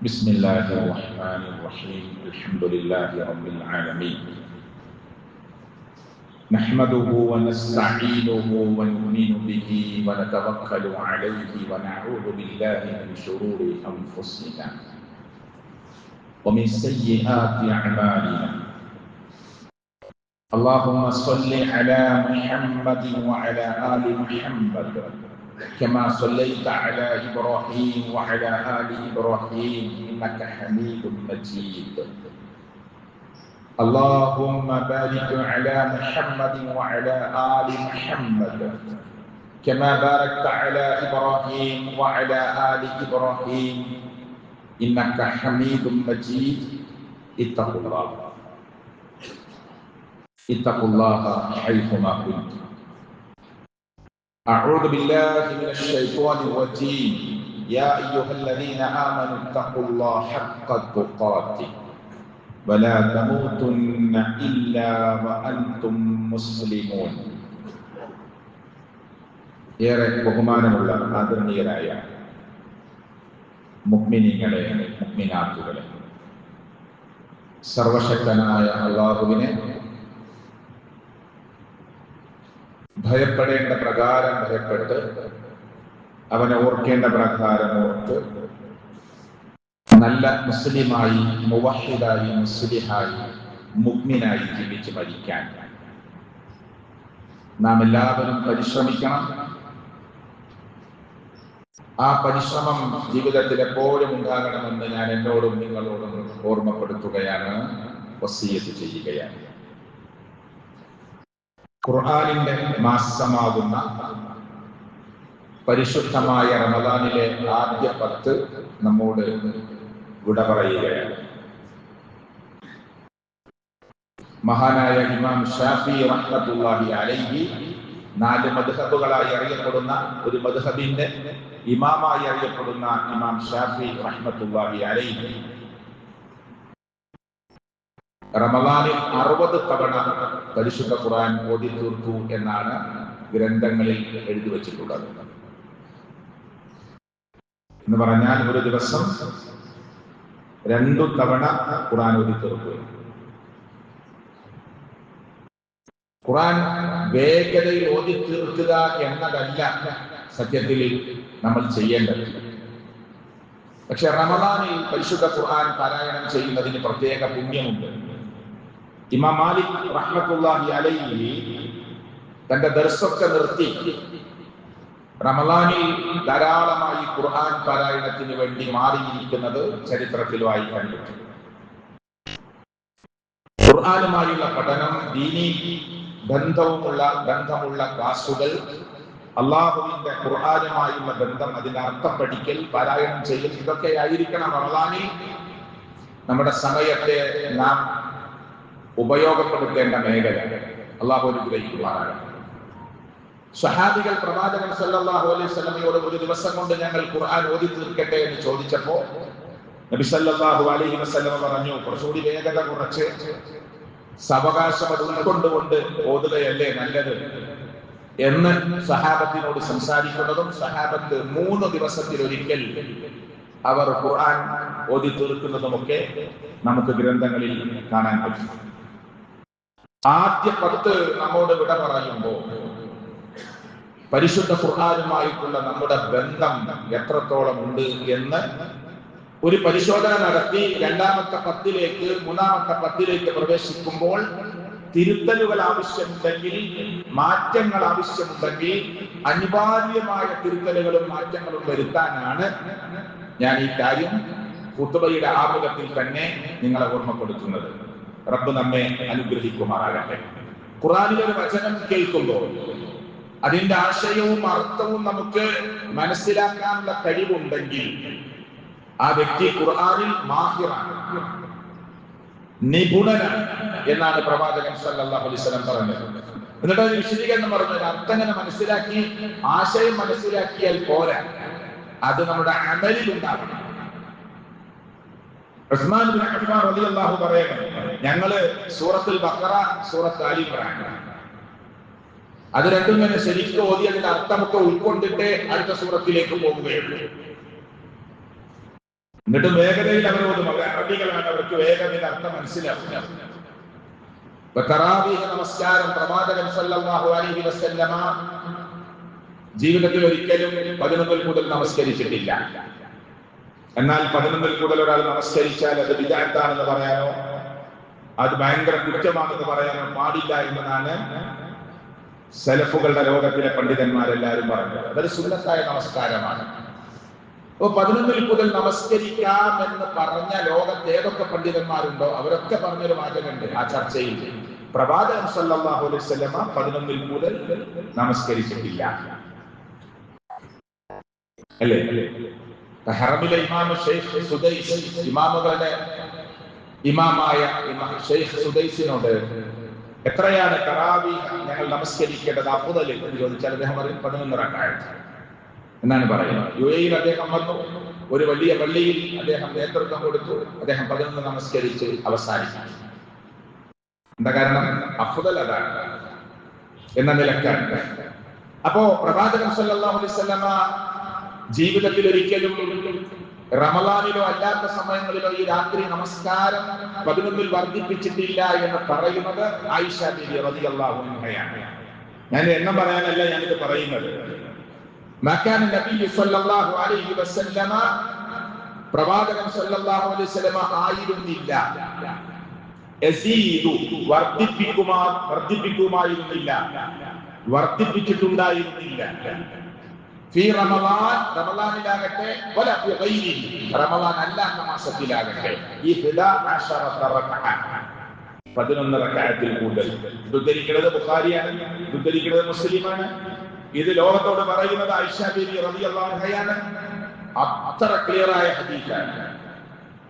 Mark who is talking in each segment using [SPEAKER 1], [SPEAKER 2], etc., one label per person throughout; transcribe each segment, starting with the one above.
[SPEAKER 1] بسم الله الرحمن الرحيم الحمد لله رب العالمين نحمده ونستعينه ونؤمن به ونتوكل عليه ونعوذ بالله من شرور أنفسنا ومن سيئات أعمالنا اللهم صل على محمد وعلى آل محمد كما صليت على إبراهيم وعلى آل إبراهيم إنك حميد مجيد اللهم بارك على محمد وعلى آل محمد كما باركت على إبراهيم وعلى آل إبراهيم إنك حميد مجيد اتقوا الله حيثما كنتم أعوذ بالله من الشيطان الرجيم يا أيها الذين آمنوا اتقوا الله حق تقاته ولا تموتن إلا وأنتم مسلمون ഏറെ ബഹുമാനമുള്ള ആദരണീയരായ മുഅ്മിനീങ്ങളെ മുഅ്മിനാത്തുകളെ സർവശക്തനായ അല്ലാഹുവിനെ ഭയപ്പെടേണ്ട പ്രകാരം ഭയപ്പെട്ട് അവനെ ഓർക്കേണ്ട പ്രകാരം ഓർത്ത് നല്ല മുസ്ലിമായി മുവഹിദായി മുസ്ലിഹായി മുഅ്മിനായി ജീവിച്ച് മരിക്കാൻ നാം എല്ലാവരും പരിശ്രമിക്കണം. ആ പരിശ്രമം ജീവിതത്തിൽ എപ്പോഴും ഉണ്ടാകണമെന്ന് ഞാൻ എന്നോടും നിങ്ങളോടും ഓർമ്മപ്പെടുത്തുകയാണ്, വസിയ്യത്ത് ചെയ്യുകയാണ്. ഖുർആനിന്റെ മാസമാകുന്ന പരിശുദ്ധമായ റമദാനിലെ ആദ്യ 10 നമ്മോട് വിട പറയുകയാണ്. മഹാനായ ഇമാം ഷാഫി റഹ്മത്തുള്ളാഹി അലൈഹി 4 മദ്ഹബുകളായി അറിയപ്പെടുന്ന ഒരു മദ്ഹബിന്റെ ഇമാമായി അറിയപ്പെടുന്ന ഇമാം ഷാഫി റഹ്മത്തുള്ളാഹി അലൈഹി റമദാനിൽ 60 തവണ പരിശുദ്ധ ഖുർആൻ ഓതി തീർത്തു എന്നാണ് ഗ്രന്ഥങ്ങളിൽ എഴുതി വച്ചിട്ടുള്ളത്. എന്ന് പറഞ്ഞാൽ ഒരു ദിവസം 2 തവണ ഖുർആൻ ഓതി തീർത്തു. ഖുർആൻ വേഗതയിൽ ഓതി തീർക്കുക എന്നതല്ല സത്യത്തിൽ നമ്മൾ ചെയ്യേണ്ടത്. പക്ഷെ റമദാനിൽ പരിശുദ്ധ ഖുർആൻ പാരായണം ചെയ്യുന്നതിന് പ്രത്യേക പുണ്യമുണ്ട്. ഇമാം മാലിക് റഹ്മത്തുള്ളാഹി അലൈഹി തന്റെ ദർസൊക്കെ നിർത്തി റമദാനിൽ ധാരാളമായി ഖുർആൻ പാരായണത്തിന് വേണ്ടി മാറിയിരിക്കുന്നത് ചരിത്രത്തിൽ വായിക്കാൻ പറ്റും. ഖുർആനുമായുള്ള പഠനം, ദീനീ ബന്ധമുള്ള ക്ലാസുകൾ, അള്ളാഹുവിന്റെ ഖുർആനുമായുള്ള ബന്ധം, അതിന്റെ അർത്ഥം പഠിക്കൽ, പാരായണം ചെയ്യൽ, ഇതൊക്കെ ആയിരിക്കണം റമദാനിൽ നമ്മുടെ സമയത്തെ നാം ഉപയോഗപ്പെടുത്തേണ്ട മേഖല. അള്ളാഹു അനുഗ്രഹിക്കുമാറാകട്ടെ. സ്വഹാബികൾ പ്രവാചകൻ സല്ലല്ലാഹു അലൈഹി വസല്ലമയോട് ഒരു ദിവസം കൊണ്ട് ഞങ്ങൾ ഖുർആൻ ഓതി തീർക്കട്ടെ എന്ന് ചോദിച്ചപ്പോൾ നബി സല്ലല്ലാഹു അലൈഹി വസല്ലമ പറഞ്ഞു, കുറച്ചുകൂടി വേഗത കുറച്ച് സാവകാശം അത് ഉൾക്കൊണ്ടുകൊണ്ട് ഓതുകയല്ലേ നല്ലത് എന്ന് സഹാബത്തിനോട് സംസാരിക്കുന്നതും സഹാബത്ത് 3 ദിവസത്തിലൊരിക്കൽ അവർ ഖുർആൻ ഓതി തീർക്കുന്നതുമൊക്കെ നമുക്ക് ഗ്രന്ഥങ്ങളിൽ കാണാൻ പറ്റും. ആദ്യ 10 നമ്മോട് വിട പറയുമ്പോൾ പരിശുദ്ധ ഖുർആനുമായിട്ടുള്ള നമ്മുടെ ബന്ധം എത്രത്തോളം ഉണ്ട് എന്ന് ഒരു പരിശോധന നടത്തി രണ്ടാമത്തെ 10ലേക്ക് 3ാമത്തെ 10ലേക്ക് പ്രവേശിക്കുമ്പോൾ തിരുത്തലുകൾ ആവശ്യമുണ്ടെങ്കിൽ, മാറ്റങ്ങൾ ആവശ്യമുണ്ടെങ്കിൽ അനിവാര്യമായ തിരുത്തലുകളും മാറ്റങ്ങളും വരുത്താനാണ് ഞാൻ ഈ കാര്യം ഖുതുബയുടെ ആമുഖത്തിൽ തന്നെ നിങ്ങളെ ഓർമ്മപ്പെടുത്തുന്നത്. റബ്ബ് നമ്മെ അനുഗ്രഹിക്കുമാറാകട്ടെ. ഖുർആനിലെ ഒരു വചനം കേൾക്കുമ്പോൾ അതിന്റെ ആശയവും അർത്ഥവും നമുക്ക് മനസ്സിലാക്കാനുള്ള കഴിവുണ്ടെങ്കിൽ ആ വ്യക്തി ഖുർആനിൽ മാഹിറാണ്, നിപുണനാണ് എന്നാണ് പ്രവാചകൻ സല്ലല്ലാഹു അലൈഹി വസല്ലം പറഞ്ഞത്. എന്നിട്ട് അതിന് വിശദീകരണം പറഞ്ഞത് അർത്ഥം ഇങ്ങനെ മനസ്സിലാക്കി ആശയം മനസ്സിലാക്കിയാൽ പോരാ, അത് നമ്മുടെ അമലിൽ ഉണ്ടാകണം. ഉസ്മാൻ ഇബ്നു അഫ്ഫാൻ റളിയല്ലാഹു പറയുന്നു, ഞങ്ങള് സൂറത്തുൽ ബഖറ, സൂറത്ത് ആലി ഇംറാൻ അത് രണ്ടും തന്നെ ശരിക്കും ഓതി അതിന്റെ അർത്ഥമൊക്കെ ഉൾക്കൊണ്ടിട്ട് അടുത്ത സൂറത്തിലേക്ക് പോകുകയുള്ളൂ. എന്നിട്ടും വേഗതയിൽ അവർ ഓതും. അവർ അറബികളാണ്, അവർക്ക് വേഗതയിൽ അർത്ഥം മനസ്സിലാവും. തറാവീഹ് നമസ്കാരം പ്രവാചകൻ സല്ലല്ലാഹു അലൈഹി വസല്ലമ ജീവിതത്തിൽ ഒരിക്കലും 11 കൂടുതൽ നമസ്കരിച്ചിട്ടില്ല. എന്നാൽ 11 കൂടുതൽ ഒരാൾ നമസ്കരിച്ചാൽ അത് ബിദ്അത്താണെന്ന് പറയാനോ അത് ഭയങ്കര കുറ്റമാണെന്ന് പറയാനോ പാടില്ല എന്നതാണ് സലഫുകളുടെ ലോകത്തിലെ പണ്ഡിതന്മാരെല്ലാവരും പറഞ്ഞത്. അതൊരു സുന്നത്തായ നമസ്കാരമാണ്. അപ്പൊ 11 കൂടുതൽ നമസ്കരിക്കാം എന്ന് പറഞ്ഞ ലോകത്ത് ഏതൊക്കെ പണ്ഡിതന്മാരുണ്ടോ അവരൊക്കെ പറഞ്ഞൊരു വാചകമുണ്ട് ആ ചർച്ചയിൽ. പ്രവാചകൻ സല്ലല്ലാഹു അലൈഹി വസല്ലമ 11 കൂടുതൽ നമസ്കരിച്ചിട്ടില്ല. അല്ലേ? ഹറമിലെ ഇമാം ഷെയ്ഖ് സുദൈസ്, ഇമാമുകളുടെ ഇമാമായ ഷെയ്ഖ് സുദൈസിനോട് എത്രയാണ് തറാവീഹ് ഞങ്ങൾ നമസ്കരിക്കേണ്ടത് അഫ്ദൽ എന്ന് ചോദിച്ചാൽ അദ്ദേഹം പറയും 11 റക്അത്ത് എന്നാണ് പറയുന്നത്. യുഎഇയിൽ അദ്ദേഹം വന്നു, ഒരു വലിയ പള്ളിയിൽ അദ്ദേഹം നേതൃത്വം കൊടുത്തു. അദ്ദേഹം 11 നമസ്കരിച്ച് അവസാനിച്ചു. എന്താ കാരണം? അഫ്ദൽ അതാണ് എന്ന നിലക്കാണ്. അപ്പോ പ്രവാചകൻ സല്ലല്ലാഹു അലൈഹി വസല്ലമ ജീവിതത്തിൽ ഒരിക്കലും റമളാനിലോ അല്ലാത്ത സമയങ്ങളിലോ ഈ രാത്രി നമസ്കാരം 11 വർദ്ധിപ്പിച്ചിട്ടില്ല എന്ന് പറയുന്നത് ആയിഷ ബീവി റളിയല്ലാഹു അൻഹയാണ്. ഞാൻ എണ്ണം പറയാനല്ല ഞാനിത് പറയുന്നത്. മകാന നബി സല്ലല്ലാഹു അലൈഹി വസല്ലമ പ്രവാചകൻ സല്ലല്ലാഹു അലൈഹി വസല്ലമ ആയിരുന്നില്ല യസീദു വർദ്ധിപ്പിക്കുമായിരുന്നില്ല, വർദ്ധിപ്പിച്ചിട്ടുണ്ടായിരുന്നില്ല. ഫീ റമളാൻ റമളാനിലാകട്ടെ വല ഫീ ഗൈരിഹി റമളാൻ അല്ലാത്ത മാസത്തിലാകട്ടെ 11 റക്അത്തിൽ കൂടുതൽ. ഉദ്ധരിക്കുന്നത് ബുഖാരിയാണ്, ഉദ്ധരിക്കുന്നത് മുസ്ലിമാണ്. ഇത് ലോകത്തോട് പറയുന്നത് ആയിഷ ബീവി റളിയല്ലാഹു അൻഹയാണ്. അത്ര ക്ലിയറായ ഹദീസാണ്.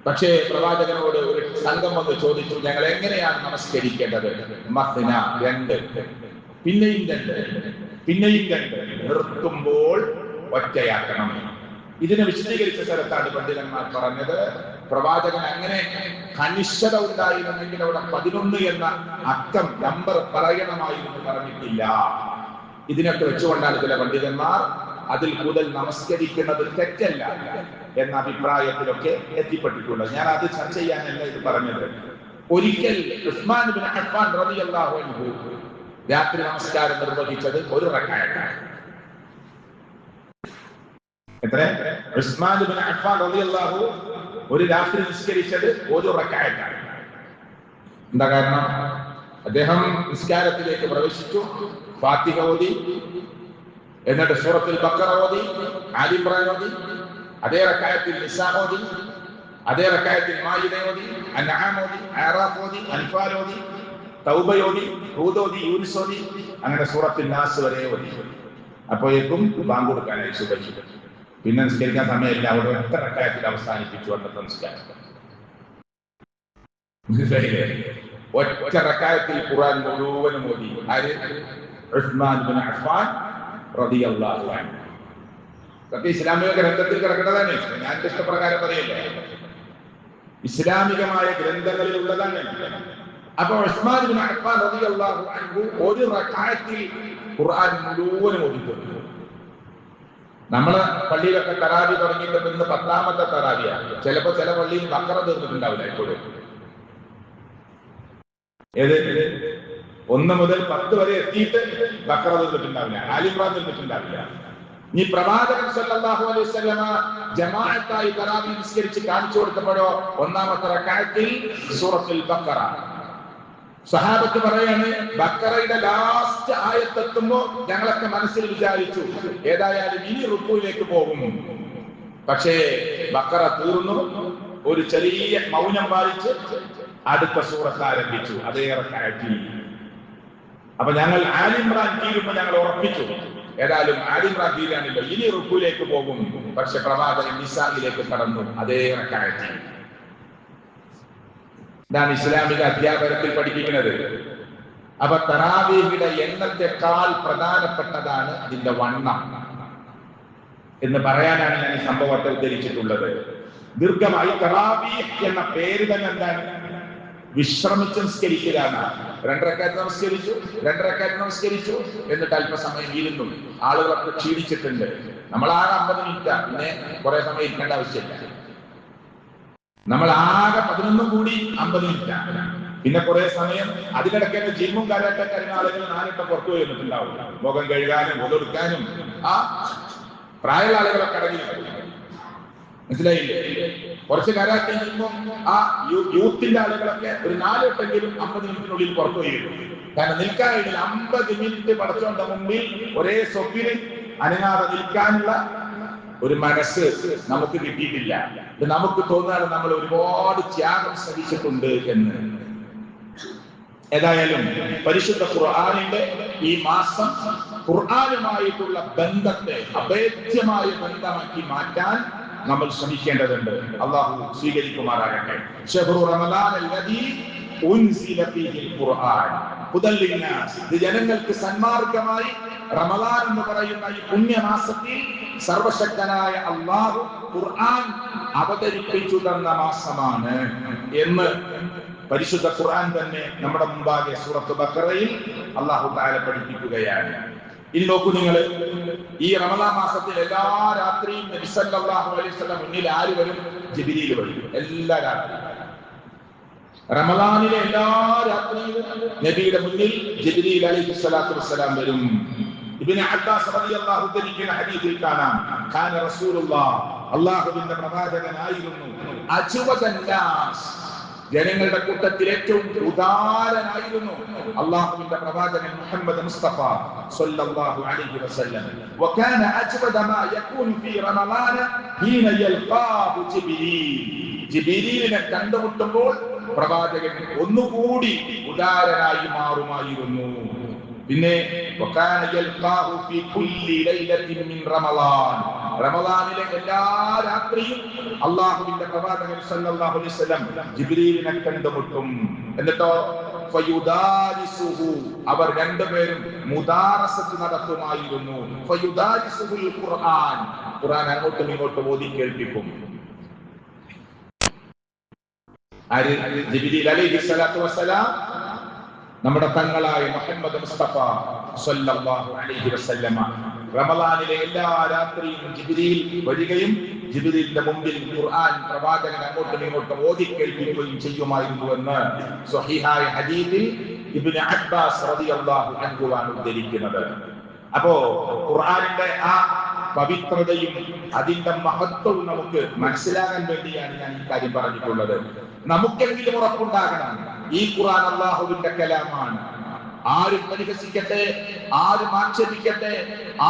[SPEAKER 1] പക്ഷേ പ്രവാചകനോട് ഒരു സംഘം വന്ന് ചോദിച്ചു, ഞങ്ങൾ എങ്ങനെയാണ് നമസ്കരിക്കേണ്ടത്? മസ്ന 2, പിന്നെയും 2, പിന്നെയും 2, നിർത്തുമ്പോൾ ഒറ്റയാക്കണം. ഇതിനെ വിശദീകരിച്ച സ്ഥലത്താണ് പണ്ഡിതന്മാർ പറഞ്ഞത് പ്രവാചകൻ അങ്ങനെ കനിഷ്ഠത ഉണ്ടായിരുന്നെങ്കിൽ അവിടെ 11 എന്ന അക്കം നമ്പർ പറയണമായിരുന്നു, പറഞ്ഞിട്ടില്ല. ഇതിനൊക്കെ വെച്ചുകൊണ്ടാണ് ചില പണ്ഡിതന്മാർ അതിൽ കൂടുതൽ നമസ്കരിക്കുന്നത് തെറ്റല്ല എന്ന അഭിപ്രായത്തിലൊക്കെ എത്തിപ്പെട്ടിട്ടുള്ളത്. ഞാൻ അത് ചർച്ച ചെയ്യാനല്ല ഇത് പറഞ്ഞത്. ഒരിക്കൽ ഉസ്മാൻ ഇബ്നു അഫ്ഫാൻ റളിയല്ലാഹു അൻഹു രാത്രി നമസ്കാരം നിർവഹിച്ചത് 1 റക്അത്താണ്. എത്ര? ഉസ്മാൻ ഇബ്നു അഫ്ഫാൻ റളിയല്ലാഹു ഒരു രാത്രി നിസ്കരിച്ചത് 1 റക്അത്താണ്. എന്താ കാരണം? അദ്ദേഹം നിസ്കാരത്തിലേക്ക് പ്രവേശിച്ചു, ഫാത്തിഹ ഓതി, എന്നിട്ട് സൂറത്തുൽ ബഖറ ഓതി, ആലി ഇംറാൻ ഓതി, അതേ റക്അത്തിൽ നിസാ ഓതി, അതേ റക്അത്തിൽ മാഇദ ഓതി, അൻആം ഓതി, അറാഫ് ഓതി, അൻഫാൽ ഓതി, തൗബ ഓതി, ഹൂദ് ഓതി, യൂനുസ് ഓതി, അങ്ങനെ സൂറത്തുൽ നാസ് വരെ ഓതി. അപ്പോഴേക്കും ബാങ്ക് കൊടുക്കാനായി സുബഹി. പിന്നെ നിസ്കരിക്കാൻ സമയമില്ല, അവിടെ ഒറ്റ റക്അത്തിൽ അവസാനിപ്പിച്ചു അന്നത്തെ നിസ്കാരം. ഒറ്റ റക്അത്തിൽ ഖുർആൻ മുഴുവനും ഓതി. ആര്? ഉസ്മാൻ ഇബ്നു അഫ്ഫാൻ റളിയല്ലാഹു അൻഹു. ഇതൊക്കെ ഇസ്ലാമിക ഗ്രന്ഥത്തിൽ കിടക്കുന്നതാണ്. ഞാൻ ഇഷ്ടപ്രകാരം പറയല്ലേ, ഇസ്ലാമികമായ ഗ്രന്ഥങ്ങളിൽ ഉള്ളതാണ്. അപ്പൊ ഉസ്മാൻ ഇബ്നു അഫ്ഫാൻ റളിയല്ലാഹു അൻഹു 1 റക്അത്തിൽ ഖുർആൻ മുഴുവനും ഓതിക്കൊടുത്തു. നമ്മള് പള്ളിയിലൊക്കെ തറാവി തുടങ്ങിയിട്ട് ഇന്ന് 10ാമത്തെ തറാവിയാണ്. ചിലപ്പോ ചില പള്ളിയിൽ ബഖറ തീർന്നിട്ടുണ്ടാവില്ല. ഇപ്പോഴും ഏത് 1 മുതൽ 10 വരെ എത്തിയിട്ട് ബഖറ തീർന്നിട്ടുണ്ടാവില്ല, ആലി ഇംറാൻ തീർന്നിട്ടുണ്ടാവില്ല. ഈ പ്രവാചകൻ സല്ലല്ലാഹു അലൈഹി വസല്ലമ ജമാഅത്തായി തറാവി നിസ്കരിച്ച് കാണിച്ചു കൊടുത്തപ്പോഴോ 1ാമത്തെ റക്അത്തിൽ സൂറത്തുൽ ബഖറ. സഹാബത്ത് പറയാണ്, ബഖറയുടെ ലാസ്റ്റ് ആയത്തെത്തുമ്പോ ഞങ്ങളൊക്കെ മനസ്സിൽ വിചാരിച്ചു ഏതായാലും ഇനി റുക്കൂയിലേക്ക് പോകും. പക്ഷേ ബഖറ തീർന്നു, ഒരു ചെറിയ മൗനം പാലിച്ച് അടുത്ത സൂറത്ത് ആരംഭിച്ചു അതേ റക്അത്തിൽ. അപ്പൊ ഞങ്ങൾ ആലി ഇംറാൻ തീരുമ്പോൾ ഞങ്ങൾ ഉറപ്പിച്ചു ഏതായാലും ആലി ഇംറാൻ തീരാനില്ല, ഇനി റുക്കൂയിലേക്ക് പോകും. പക്ഷെ പ്രവാചകൻ നിസായിലേക്ക് കടന്നു അതേ റക്അത്തിൽ. ഇതാണ് ഇസ്ലാമിക അധ്യാപനത്തിൽ പഠിപ്പിക്കുന്നത്. അപ്പൊ തറാവീഹിന്റെ എണ്ണത്തെക്കാൾ പ്രധാനപ്പെട്ടതാണ് അതിന്റെ വണ്ണം എന്ന് പറയാനാണ് ഞാൻ ഈ സംഭവത്തെ ഉദ്ധരിച്ചിട്ടുള്ളത്. ദീർഘമായി തറാവീഹ് എന്ന പേര് തന്നെ എന്താണ്? വിശ്രമിച്ച് നിസ്കരിക്കുക എന്നാണ്. 2 റക്അത്ത് നമസ്കരിച്ചു, 2 റക്അത്ത് നമസ്കരിച്ചു, എന്നിട്ട് അല്പസമയം ഇരുന്നു. ആളുകളൊക്കെ ക്ഷീണിച്ചിട്ടുണ്ട്. നമ്മൾ 50 മിനിറ്റ്, പിന്നെ കുറെ സമയം ഇരിക്കേണ്ട ആവശ്യമില്ല. നമ്മൾ ആകെ 11 കൂടി 50 മിനിറ്റാണ്. പിന്നെ കുറെ സമയം അതിനിടയ്ക്ക് ജിമ്മും കരാട്ടൊക്കെ അറിയുന്ന ആളുകൾ 4 വട്ടം പുറത്തു പോയി വന്നിട്ടുണ്ടാവും. മുഖം കഴുകാനും ഒതെടുക്കാനും ആ പ്രായമുള്ള ആളുകളൊക്കെ അടങ്ങി. മനസ്സിലായില്ലേ? കുറച്ച് കരാട്ടെ ജിമ്മും ആ യൂത്തിന്റെ ആളുകളൊക്കെ ഒരു 4 വട്ടെങ്കിലും 50 മിനിറ്റിനുള്ളിൽ പുറത്തു പോയി വരും. കാരണം നിൽക്കാനില്ല. 50 മിനിറ്റ് പടച്ചോന്റെ മുമ്പിൽ ഒരേ സ്വപ്നിൽ അനങ്ങാതെ നിൽക്കാനുള്ള ഒരു മനസ്സ് നമുക്ക് കിട്ടിയിട്ടില്ല. ഇത് നമുക്ക് തോന്നാണ് നമ്മൾ ഒരുപാട് ത്യാഗം സഹിച്ചിട്ടുണ്ട് എന്ന്. ഏതായാലും പരിശുദ്ധ ഖുർആനിന്റെ ഈ മാസം ഖുർആനുമായിട്ടുള്ള ബന്ധത്തെ അഭേദ്യമായ ബന്ധമാക്കി മാറ്റാൻ നമ്മൾ ശ്രമിക്കേണ്ടതുണ്ട്. അള്ളാഹു സ്വീകരിക്കുമാറാകട്ടെ. ശഹ്റു റമളാനിൽ ലദീ ഉൻസില ഫീഹിൽ ഖുർആൻ ഹുദൽ ലിന്നാസ്. ഇത് ജനങ്ങൾക്ക് സന്മാർഗമായി റമളാൻ എന്ന് പറയുന്ന ഈ പുണ്യമാസത്തിൽ സർവശക്തനായ അള്ളാഹു ഖുർആൻ അവതരിപ്പിച്ചു തന്ന മാസമാണ് എന്ന് പരിശുദ്ധ ഖുർആൻ തന്നെ നമ്മുടെ മുമ്പാകെ സൂറത്ത് ബഖറയിൽ അല്ലാഹു തആല പഠിപ്പിക്കുകയാണ്. ഇനി നോക്കൂ നിങ്ങൾ, ഈ റമളാൻ മാസത്തിൽ എല്ലാ രാത്രിയും നബി സല്ലല്ലാഹു അലൈഹി വസല്ലം മുന്നിൽ ആര് വരും? ജിബ്രീൽ വരും. എല്ലാ രാത്രിയും റമളാനിലെ എല്ലാ രാത്രിയും നബിയുടെ മുന്നിൽ ജിബ്രീൽ അലൈഹി സ്വലാത്തു വസ്സലാം വരും. ഇബ്നു അബ്ബാസ് റളിയല്ലാഹു അൻഹു ഹദീസിൽ കാണാം, കാന റസൂലുള്ളാഹ്, അല്ലാഹുവിന്റെ പ്രവാചകനായിരുന്നു, അജ്വദൻ നാസ്, ജനങ്ങളുടെ കൂട്ടത്തിൽ ഏറ്റവും ഉദാരനായിരുന്നു അല്ലാഹുവിന്റെ പ്രവാചകൻ മുഹമ്മദ് മുസ്തഫ സ്വല്ലല്ലാഹു അലൈഹി വസല്ലം. വകാന അജ്വദ മാ യകൂൻ ഫീ റമളാന ഹീന യൽഖാഹു ജിബ്രീൽ. ജിബ്രീലിനെ കണ്ടുമുട്ടുമ്പോൾ പ്രവാചകൻ ഒന്നുകൂടി ഉദാരനായി മാറുമായിരുന്നു. പിന്നെ റമളാനിലെ എല്ലാ രാത്രിയും അല്ലാഹുവിന്റെ പ്രവാചകൻ സല്ലല്ലാഹു അലൈഹി വസല്ലം ജിബ്രീലിനെ കണ്ടുമുട്ടും. എന്നിട്ടോ ഫയുദാരിസുഹു, അവർ രണ്ടുപേരും മുദാറസത്ത് നടത്തുമായിരുന്നു. ഫയുദാരിസുഹുൽ ഖുർആൻ, ഖുർആൻ അങ്ങോട്ടും ഇങ്ങോട്ടും ഓതി കേൾപ്പിക്കും. ആര്? ജിബ്രീൽ അലൈഹി സ്വലാത്തു വസ്സലാം നമ്മുടെ തങ്ങളായ മുഹമ്മദ് മുസ്തഫ സ്വല്ലല്ലാഹു അലൈഹി വസല്ലമ. റമളാനിലെ എല്ലാ രാത്രിയും ജിബ്രീൽ വരികയും ജിബ്രീലിന്റെ മുമ്പിൽ ഖുർആൻ പ്രവാചകൻ അങ്ങോട്ടും ഇങ്ങോട്ടും ഓതി കേൾപ്പിക്കുകയും ചെയ്യുമായിരുന്നു എന്ന് സ്വഹീഹായ ഹദീസിൽ ഇബ്നു അബ്ബാസ് റളിയല്ലാഹു അൻഹു ആണ് ഉദ്ധരിക്കുന്നത്. അപ്പോ ഖുർആനിന്റെ ആ പവിത്രതയും അതിന്റെ മഹത്വവും നമുക്ക് മനസ്സിലാകാൻ വേണ്ടിയാണ് ഞാൻ ഈ കാര്യം പറഞ്ഞിട്ടുള്ളത്. നമുക്കെങ്കിലും ഉറപ്പുണ്ടാകണം, ഈ ഖുർആൻ അല്ലാഹുവിന്റെ കലാമാണ്. ആരും പരിഹസിക്കട്ടെ, ആരും ആക്ഷേപിക്കട്ടെ,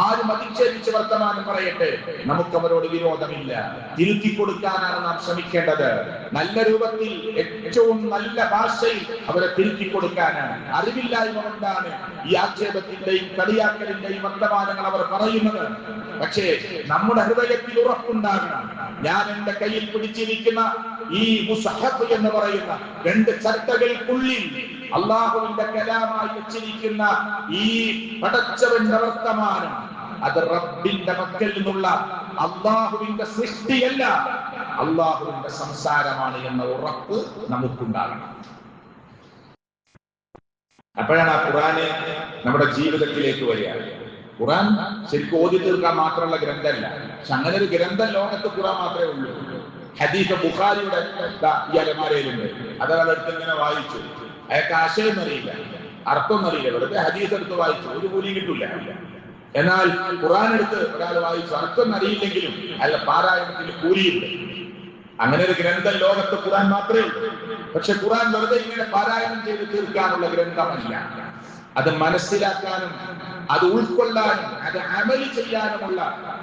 [SPEAKER 1] ആരും അധിക്ഷേപിച്ച് വർത്തമാനം പറയട്ടെ, നമുക്ക് അവരോട് വിരോധമില്ല. തിരുത്തി കൊടുക്കാനാണ് നാം ശ്രമിക്കേണ്ടത്. നല്ല രൂപത്തിൽ, ഏറ്റവും നല്ല ഭാഷയിൽ അവരെ തിരുത്തി കൊടുക്കാനാണ്. അറിവില്ലായ്മ കൊണ്ടാണ് ഈ ആക്ഷേപത്തിന്റെയും കളിയാക്കലിന്റെയും വർത്തമാനങ്ങൾ അവർ പറയുന്നത്. പക്ഷേ നമ്മുടെ ഹൃദയത്തിൽ ഉറപ്പുണ്ടാകണം. ഞാൻ എന്റെ കയ്യിൽ പിടിച്ചിരിക്കുന്ന ഈ മുസഹഫ് എന്ന് പറയുന്ന 2 ചട്ടകൾക്കുള്ളിൽ അല്ലാഹുവിന്റെ കലാമായി വെച്ചിരിക്കുന്ന ഈ പടച്ചവന്റെ വർത്തമാനം അത് റബ്ബിന്റെ പക്കൽ നിന്നുള്ള അല്ലാഹുവിന്റെ സൃഷ്ടിയല്ല, അല്ലാഹുവിന്റെ സംസാരമാണ് എന്ന ഉറപ്പ് നമുക്കുണ്ടാകണം. അപ്പോഴാണ് ആ ഖുർആന് നമ്മുടെ ജീവിതത്തിലേക്ക് വരിക. ഖുർആൻ ശരിക്കും ഓതി തീർക്കാൻ മാത്രമുള്ള ഗ്രന്ഥമല്ല. പക്ഷെ അങ്ങനെ ഒരു ഗ്രന്ഥം ലോകത്ത് ഖുർആൻ മാത്രമേ ഉള്ളൂ. ഹദീസ് ബുഖാരിയുടെ ഈ അലമാരയിലുണ്ട്. അതൊരാളെടുത്ത് ഇങ്ങനെ വായിച്ചു, അയാൾക്ക് ആശയം അറിയില്ല, അർത്ഥം അറിയില്ല, വെറുതെ ഹദീസ് എടുത്ത് വായിച്ചു, ഒരു കൂലിയും കിട്ടില്ല. എന്നാൽ ഖുർആൻ എടുത്ത് ഒരാൾ വായിച്ചു, അർത്ഥം അറിയില്ലെങ്കിലും അല്ല പാരായണത്തിൽ കൂലിയുണ്ട്. അങ്ങനെ ഒരു ഗ്രന്ഥം ലോകത്ത് ഖുർആൻ മാത്രമേ ഉള്ളൂ. പക്ഷെ ഖുർആൻ വെറുതെ ഇങ്ങനെ പാരായണം ചെയ്ത് തീർക്കാനുള്ള ഗ്രന്ഥമല്ല. അത് മനസ്സിലാക്കാനും അത് ഉൾക്കൊള്ളാനും അത് അമല് ചെയ്യാനുമുള്ള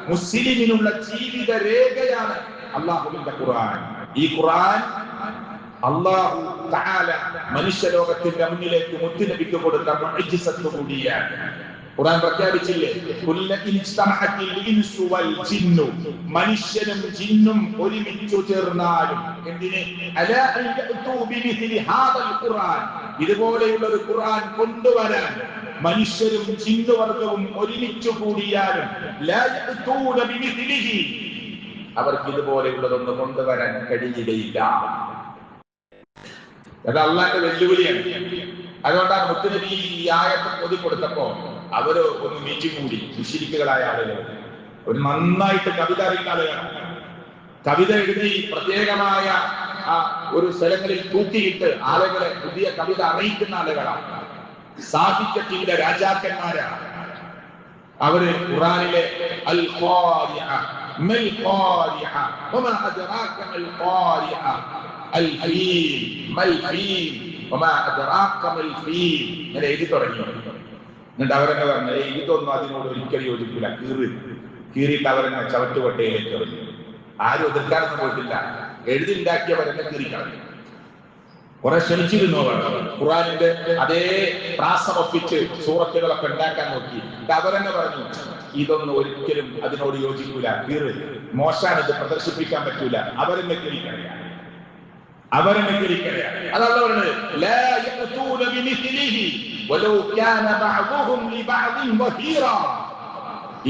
[SPEAKER 1] മുസ്ലിമിനുള്ള ജീവിത രേഖയാണ് അല്ലാഹുവിന്റെ ഖുർആൻ. ഈ ഖുർആൻ അല്ലാഹു തആല മനുഷ്യലോകത്തിന്റെ മുന്നിലേക്ക് മുത്തുനബിക്ക് കൊടുത്ത മുഅ്ജിസത്ത് കൂടിയാണ്. ഖുർആൻ പ്രഖ്യാപിച്ചില്ലേ, മനുഷ്യനും ജിന്നും ഒരുമിച്ചു ചേർന്നാലും എന്തിന്, ഇതുപോലെയുള്ള ഒരു ഖുർആൻ കൊണ്ടുവരാൻ മനുഷ്യരും ജിന്നുവർഗവും ഒരുമിച്ചു കൂടിയാലും അവർക്ക് ഇതുപോലെയുള്ളതൊന്നും കൊണ്ടുവരാൻ കഴിയുകയില്ല. അത് അള്ളാന്റെ വെല്ലുവിളിയാണ്. അതുകൊണ്ടാണ് മുത്തുനബി ഈ ആയത്ത് ഓതി കൊടുത്തപ്പോ അവര് ഒന്ന് മീറ്റിംഗ് മുശ്രിക്കുകളായ ആളുകൾ, ഒരു നന്നായിട്ട് കവിത അറിയുന്ന ആളുകളാണ്. കവിത എഴുതി പ്രത്യേകമായ ആ ഒരു സ്ഥലങ്ങളിൽ തൂക്കിയിട്ട് ആളുകളെ പുതിയ കവിത അറിയിക്കുന്ന ആളുകളാണ്, സാഹിത്യത്തിന്റെ രാജാക്കന്മാരാണ് അവര്. ഖുർആനിലെ അൽ ഖാരിഅ മൽ ഖാരിഅ വമാ അദ്റാക മൽ ഖാരിഅ അൽ ഫീൽ മൽ ഫീൽ വമാ അദ്റാക മൽ ഫീൽ ഇങ്ങനെ എഴുതി തുടങ്ങി. എന്നിട്ട് അവരെന്നെ പറഞ്ഞു, ഇതൊന്നും അതിനോട് ഒരിക്കലും യോജിക്കില്ല, കീറിയിട്ട് അവരെന്നെ ചവറ്റുകൊട്ടയിലേക്ക് എറിഞ്ഞു. ആരും എതിർക്കാനൊന്നും പോയിട്ടില്ല, എഴുതിണ്ടാക്കിയവരെന്നെ കീറിക്കളഞ്ഞു. കുറെ ശ്രമിച്ചിരുന്നു അവർ ഖുർആനിന്റെ അതേ പ്രാസമൊപ്പിച്ച് സൂറത്തുകളൊക്കെ ഉണ്ടാക്കാൻ നോക്കി. അവരെന്നെ പറഞ്ഞു, ഇതൊന്നും ഒരിക്കലും അതിനോട് യോജിക്കൂല, മോശാണ്, ഇത് പ്രദർശിപ്പിക്കാൻ പറ്റൂല. അവരെന്നെ കീറിക്കളയാ. അതല്ല പറഞ്ഞത്, ലാ യഖ്തൂന ബിമിസ്ലിഹി വലൗ കാന ബഅദുഹും ലിബഅദിൻ വഹീറാ.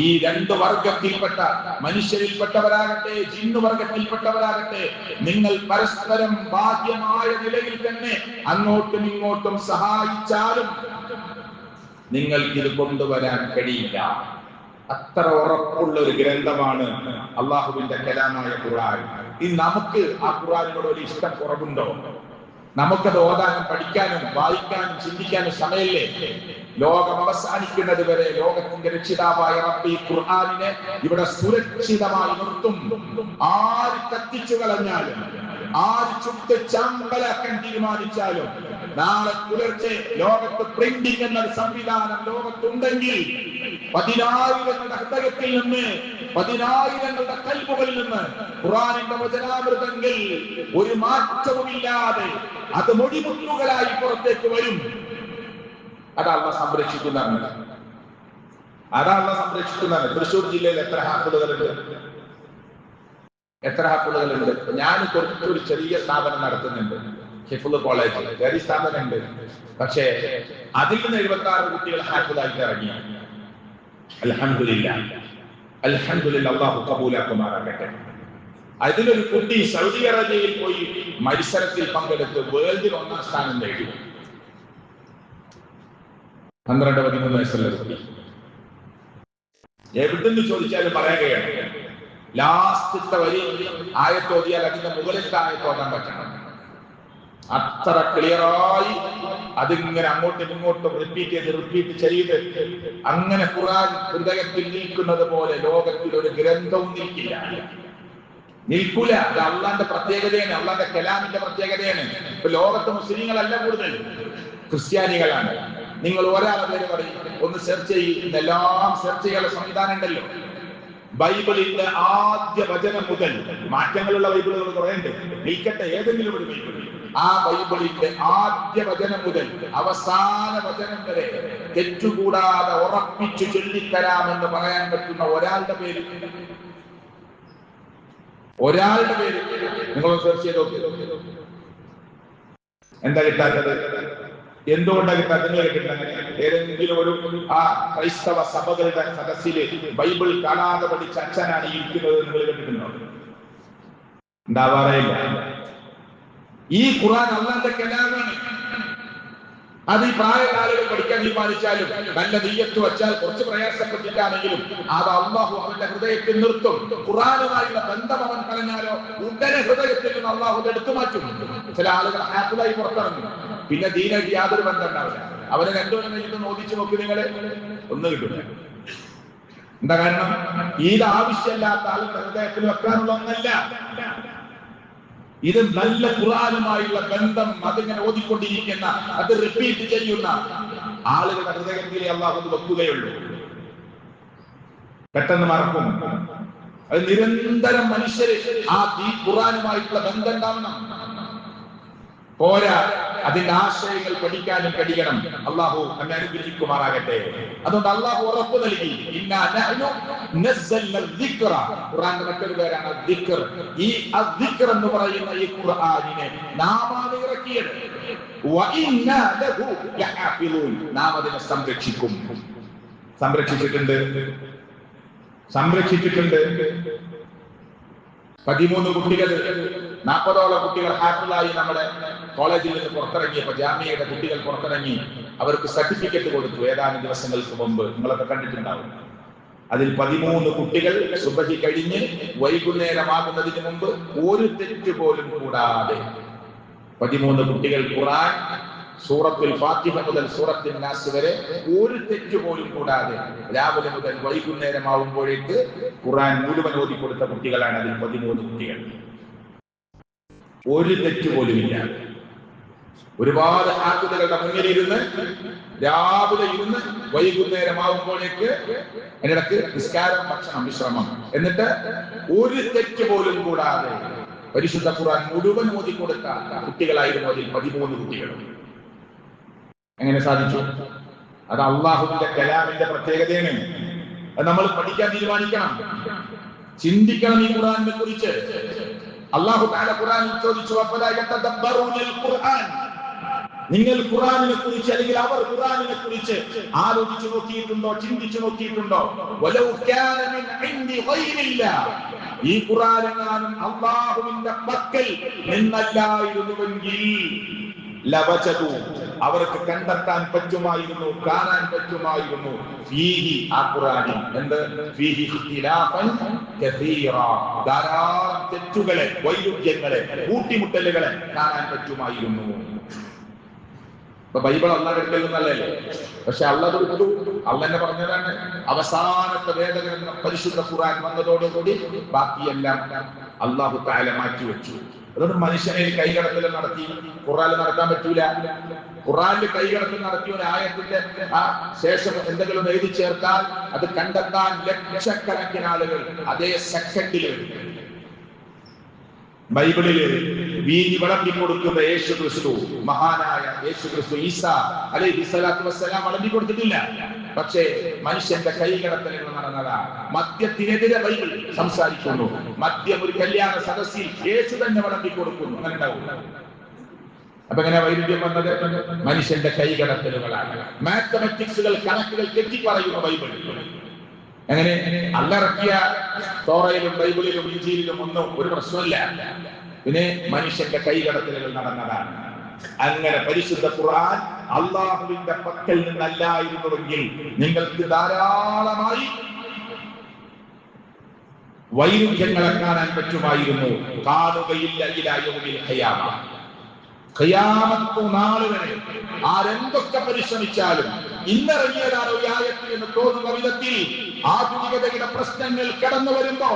[SPEAKER 1] ഈ രണ്ട് വർഗത്തിൽപ്പെട്ട മനുഷ്യരിൽപ്പെട്ടവരാകട്ടെ ജിന്നു വർഗത്തിൽപ്പെട്ടവരാകട്ടെ, നിങ്ങൾ പരസ്പരം ബാഹ്യമായ നിലയിൽ തന്നെ അങ്ങോട്ടും ഇങ്ങോട്ടും സഹായിച്ചാലും നിങ്ങൾക്ക് ഇത് കൊണ്ടുവരാൻ കഴിയില്ല. അത്ര ഉറപ്പുള്ള ഒരു ഗ്രന്ഥമാണ് അള്ളാഹുവിന്റെ കലാമായ ഖുർആൻ. ഇനി നമുക്ക് ആ ഖുർആനിനോട് ഒരു ഇഷ്ടം കുറവുണ്ടോ? നമുക്കത് ഓതാനും പഠിക്കാനും വായിക്കാനും ചിന്തിക്കാനും സമയല്ലേ? ലോകം അവസാനിക്കുന്നത് വരെ ലോകത്തിന്റെ രക്ഷിതാവായ റബ്ബി ഖുർആനിനെ ഇവിടെ സുരക്ഷിതമായി നിർത്തും. ആര് കത്തിച്ചു കളഞ്ഞാലും, ആര് ചുട്ട് ചാമ്പലാക്കാൻ തീരുമാനിച്ചാലും, നാളെ പുലർച്ചെ ലോകത്ത് പ്രിന്റിംഗ് എന്ന സംവിധാനം ലോകത്തുണ്ടെങ്കിൽ 10,000ങ്ങളുടെ ഹൃദയത്തിൽ നിന്ന്, 10,000ങ്ങളുടെ കൽബുകളിൽ നിന്ന് ഖുർആനിന്റെ വചനാമൃതങ്ങൾ ഒരു മാറ്റവുമില്ലാതെ അത് മൊഴിമുത്തുകളായി പുറത്തേക്ക് വരും. അതാണ് സംരക്ഷിക്കുന്നതാണ്. തൃശ്ശൂർ ജില്ലയിൽ എത്ര ഹാഫിളുകളുണ്ട്? ഞാൻ കുറച്ചൊരു ചെറിയ സ്ഥാപനം നടത്തുന്നുണ്ട്, ഹിഫ്ള് കോളേജ്, വേറെ സ്ഥാപനമുണ്ട്. പക്ഷേ അതിൽ നിന്ന് 76 കുട്ടികൾ ഹാഫിളായിട്ട് ഇറങ്ങി. അൽഹംദുലില്ലാഹ്, അല്ലാഹു കബൂലാക്കുമാറാകട്ടെ. അതിലൊരു കുട്ടി സൗദി അറേബ്യയിൽ പോയി മത്സരത്തിൽ പങ്കെടുത്ത് വേൾഡിൽ 1ാം സ്ഥാനം നേടി. 12-13 വയസ്സുള്ള കുട്ടി. എവിടെന്ന് ചോദിച്ചാലും പറയുകയാണ്, ലാസ്റ്റത്തെ വരി ആയത്തോതിയാൽ അതിന്റെ മുകളിലത്തെ ആയത്തോടാൻ പറ്റണം. അത്ര ക്ലിയറായി അതിങ്ങനെ അങ്ങോട്ടും ഇങ്ങോട്ടും റിപ്പീറ്റ് ചെയ്ത് അങ്ങനെ ഖുർആൻ ഹൃദയത്തിൽ നിൽക്കുന്നത് പോലെ ലോകത്തിൽ ഒരു ഗ്രന്ഥവും നിൽക്കൂല. അത് അള്ളാന്റെ പ്രത്യേകതയാണ്, അള്ളാന്റെ കലാമിന്റെ പ്രത്യേകതയാണ്. ഇപ്പൊ ലോകത്ത് മുസ്ലിങ്ങളല്ല കൂടുതൽ, ക്രിസ്ത്യാനികളാണ്. നിങ്ങൾ ഒരാളെ പേര് പറയും, ഒന്ന് സെർച്ച് ചെയ്യും, എല്ലാം സെർച്ച് ചെയ്യാനുള്ള സംവിധാനം ഉണ്ടല്ലോ. ബൈബിളിന്റെ ആദ്യ വചനം മുതൽ, മാറ്റങ്ങളുള്ള ബൈബിളുകൾ കുറെ ഉണ്ട്, നിൽക്കട്ടെ ഏതെങ്കിലും ഒരു ബൈബിൾ, ആ ബൈബിളിന്റെ ആദ്യ വചനം മുതൽ അവസാന വചനം വരെ തെറ്റുകൂടാതെ ഉറപ്പിച്ചു ചൊല്ലിത്തരാമെന്ന് പറയാൻ പറ്റുന്ന ഒരാളുടെ പേര് നിങ്ങൾ സെർച്ച് ചെയ്ത് നോക്കി. എന്താ കിട്ടാത്തത്? എന്തുകൊണ്ടാണ് കിട്ടാത്തത്? ഏതെങ്കിലും ഒരു ക്രൈസ്തവ സഭകളുടെ സദസ്സില് ബൈബിൾ കാണാതെ പഠിച്ച അച്ഛനാണ് ഇരിക്കുന്നത് നിങ്ങൾ കേട്ടിട്ടുണ്ടോ? ഉണ്ടാവാറേയില്ല. ഈ ഖുർആൻ അല്ലാഹുവിന്റെ കലാമാണ്. അത് ഈ പ്രായകാലങ്ങൾ പഠിക്കാൻ തീരുമാനിച്ചാലും നല്ല നീയത്ത് വച്ചാൽ കുറച്ച് പ്രയാസപ്പെട്ടിട്ടാണെങ്കിലും അത് അള്ളാഹു അവന്റെ ഹൃദയത്തിൽ നിർത്തും. ഖുർആനുമായുള്ള ബന്ധം അവൻ കളഞ്ഞാലോ ഉടനെ ഹൃദയത്തിൽ നിന്ന് അള്ളാഹു എടുത്തു മാറ്റും. ചില ആളുകൾ ഹാപ്പിളായി പുറത്തിറങ്ങും, പിന്നെ ദീനായിട്ട് യാതൊരു ബന്ധം ഉണ്ടാവില്ല. അവനെ രണ്ടുപേരും നോദിച്ചു നോക്കി, നിങ്ങളെ ഒന്നും കിട്ടില്ല. എന്താ കാരണം? ഇത് ആവശ്യമില്ലാത്ത ആളുകളുടെ ഹൃദയത്തിൽ വെക്കാനുള്ള ഒന്നല്ല. ഇത് നല്ല ഖുർആനുമായുള്ള ബന്ധം അതിങ്ങനെ ഓതിക്കൊണ്ടിരിക്കുന്ന, അത് റിപ്പീറ്റ് ചെയ്യുന്ന ആളുകളുടെ ഹൃദയത്തിലെ അള്ളാഹു വെക്കുകയുള്ളൂ. പെട്ടെന്ന് മറക്കും. അത് നിരന്തരം മനുഷ്യര് ആ ഖുർആനുമായിട്ടുള്ള ബന്ധം ഉണ്ടാവണം. പോരാ, അതിന്റെ ആശയങ്ങൾ പഠിക്കാനും കഴിയണം. അള്ളാഹു നമ്മെ അനുഗ്രഹിക്കുമാറാകട്ടെ. അതുകൊണ്ട് അള്ളാഹു ഉറപ്പ് നൽകി, ഇന്നാ നഹ്നു നസ്സൽന ദിക്റ. ഖുർആന്റെ മറ്റൊരു പേരാണ് ദിക്ർ. ഈ അദ്ദിക്ർ എന്ന് പറയുന്ന ഈ ഖുർആനിനെ നാമാണ് ഇറക്കിയത്. വഇന്നാ ലഹു ലഹാഫിളൂൻ. നാം അതിനെ സംരക്ഷിച്ചിട്ടുണ്ട്. 13 കുട്ടികൾ, 40ഓളം കുട്ടികൾ ഹാഫിളായി നമ്മുടെ കോളേജിൽ നിന്ന് പുറത്തിറങ്ങിയപ്പോൾ, ജാമിയയുടെ കുട്ടികൾ പുറത്തിറങ്ങി, അവർക്ക് സർട്ടിഫിക്കറ്റ് കൊടുത്തു ഏതാനും ദിവസങ്ങൾക്ക് മുമ്പ്. നിങ്ങളൊക്കെ കണ്ടിട്ടുണ്ടാവും. അതിൽ 13 കുട്ടികൾ സുബഹി കഴിഞ്ഞ് വൈകുന്നേരമാകുന്നതിന് മുമ്പ് ഒരു തെറ്റ് പോലും കൂടാതെ 13 കുട്ടികൾ ഖുർആൻ സൂറത്തുൽ ഫാത്തിഹ മുതൽ സൂറത്തുൽ നാസ് വരെ ഒരു തെറ്റ് പോലും കൂടാതെ രാവിലെ മുതൽ വൈകുന്നേരമാവുമ്പോഴേക്ക് ഖുർആൻ മുഴുവൻ ഓതിക്കൊടുത്ത കുട്ടികളാണ് അതിൽ 13 കുട്ടികൾ. ഒരു തെറ്റ് പോലുമില്ല. ഒരുപാട് ഹാഫിളുകളുടെ മുന്നിലിരുന്ന് രാവിലെ ഇരുന്ന് വൈകുന്നേരമാവുമ്പോഴേക്ക് അതിനിടക്ക് നിസ്കാരം, ഭക്ഷണം, വിശ്രമം, എന്നിട്ട് ഒരു തെറ്റ് പോലും കൂടാതെ പരിശുദ്ധ ഖുർആൻ മുഴുവൻ ഓതിക്കൊടുത്ത കുട്ടികളായിരുന്നു അതിൽ 13 കുട്ടികൾ. എങ്ങനെ സാധിച്ചു? അത് അള്ളാഹുവിന്റെ കലാമിന്റെ പ്രത്യേകതയാണ്. അത് നമ്മൾ പഠിക്കാൻ തീരുമാനിക്കണം, ചിന്തിക്കണം ഈ ഖുർആനിനെ കുറിച്ച്. അല്ലാഹു തആല ഖുർആനിൽ ചോദിച്ചു, നിങ്ങൾ ഖുർആനിനെ കുറിച്ച് അല്ലെങ്കിൽ അവർ ഖുർആനിനെ കുറിച്ച് ആലോചിച്ചു നോക്കിയിട്ടുണ്ടോ, ചിന്തിച്ചു നോക്കിയിട്ടുണ്ടോ? വലൗ കാന മിൻ ഇൻദി ഗൈരില്ലാഹ്, ഈ ഖുർആൻ എങ്ങാനും അല്ലാഹുവിന്റെ പക്കൽ നിന്നല്ലായിരുന്നുവെങ്കിൽ ലവജദു, അവർക്ക് കണ്ടെത്താൻ പറ്റുമായിരുന്നു, കാണാൻ പറ്റുമായിരുന്നു, ഫീഹി, ആ ഖുർആനിൽ എന്ത്? ഫീഹി ഇഖ്തിലാഫൻ കസീറ, ധാരാളം തെറ്റുകളെ, വൈരുദ്ധ്യങ്ങളെ, കൂട്ടിമുട്ടലുകളെ കാണാൻ പറ്റുമായിരുന്നു. ബൈബിൾ അള്ളാഹുവിന്റെ അടുക്കൽ നിന്നല്ലേ? പക്ഷെ അള്ളാഹ് കൊടുത്തു, അള്ളാഹ് പറഞ്ഞതാണ്. അവസാനത്തെ വേദഗ്രന്ഥം പരിശുദ്ധ ഖുർആൻ വന്നതോടുകൂടി ബാക്കിയെല്ലാം അള്ളാഹു തആല മാറ്റിവെച്ചു. അതുകൊണ്ട് മനുഷ്യനെ കൈകടത്തൽ നടത്തി ഖുർആനിൽ നടത്താൻ പറ്റൂല. ഖുർആനിൽ കൈകടത്തൽ നടത്തിയ ഒരു ആയത്തിന്റെ ആ ശേഷം എന്തെങ്കിലും എഴുതി ചേർത്താൽ അത് കണ്ടെത്താൻ ലക്ഷക്കണക്കിന് ആളുകൾ അതേ സെക്കൻഡിൽ. ബൈബിളില് വീഞ്ഞ് വിളമ്പി കൊടുക്കുന്ന യേശു ക്രിസ്തു, മഹാനായ യേശു ക്രിസ്തു ഈസാ അലൈഹി സ്വലാത്തു വസ്സലാം വിളമ്പി കൊടുത്തിട്ടില്ല. പക്ഷേ മനുഷ്യന്റെ കൈകടത്തലുകൾ നടന്നതാണ്. മദ്യത്തിനെതിരെ ബൈബിൾ സംസാരിക്കുന്നു. മദ്യം ഒരു കല്യാണ സദസ്സിൽ യേശു തന്നെ വിളമ്പി കൊടുക്കുന്നു. അങ്ങനെ ഉണ്ടാവും. അപ്പൊ എങ്ങനെ വൈരുദ്ധ്യം വന്നത്? മനുഷ്യന്റെ കൈകടത്തലുകളാണ്. മാത്തമാറ്റിക്സുകൾ, കണക്കുകൾ തെറ്റിപ്പറയുന്നു ബൈബിൾ. അങ്ങനെ അല്ലറക്കിയ തോറയിലും ബൈബിളിലും ഇഞ്ചിയിലും ഒന്നും ഒരു പ്രശ്നമില്ല. പിന്നെ മനുഷ്യന്റെ കൈകടത്തലുകൾ നടന്നതാണ്. അങ്ങനെ പരിശുദ്ധ ഖുർആൻ അള്ളാഹുവിന്റെ പക്കൽ നിന്നല്ലായിരുന്നുവെങ്കിൽ നിങ്ങൾക്ക് ധാരാളമായി വൈരുദ്ധ്യങ്ങളെ കാണാൻ പറ്റുമായിരുന്നു. കാണുകയില്ല ഇലാ യൗമിൽ ഖിയാമ, ഖിയാമത്ത് നാൾ വരെ ആരെന്തൊക്കെ പരിശ്രമിച്ചാലും ഇന്നിറങ്ങിയതാണ് ഈ ആയത്തിൽ എന്ന് തോന്നുന്ന വിധത്തിൽ ആധുനികതയുടെ പ്രശ്നങ്ങൾ കടന്നു വരുമ്പോ,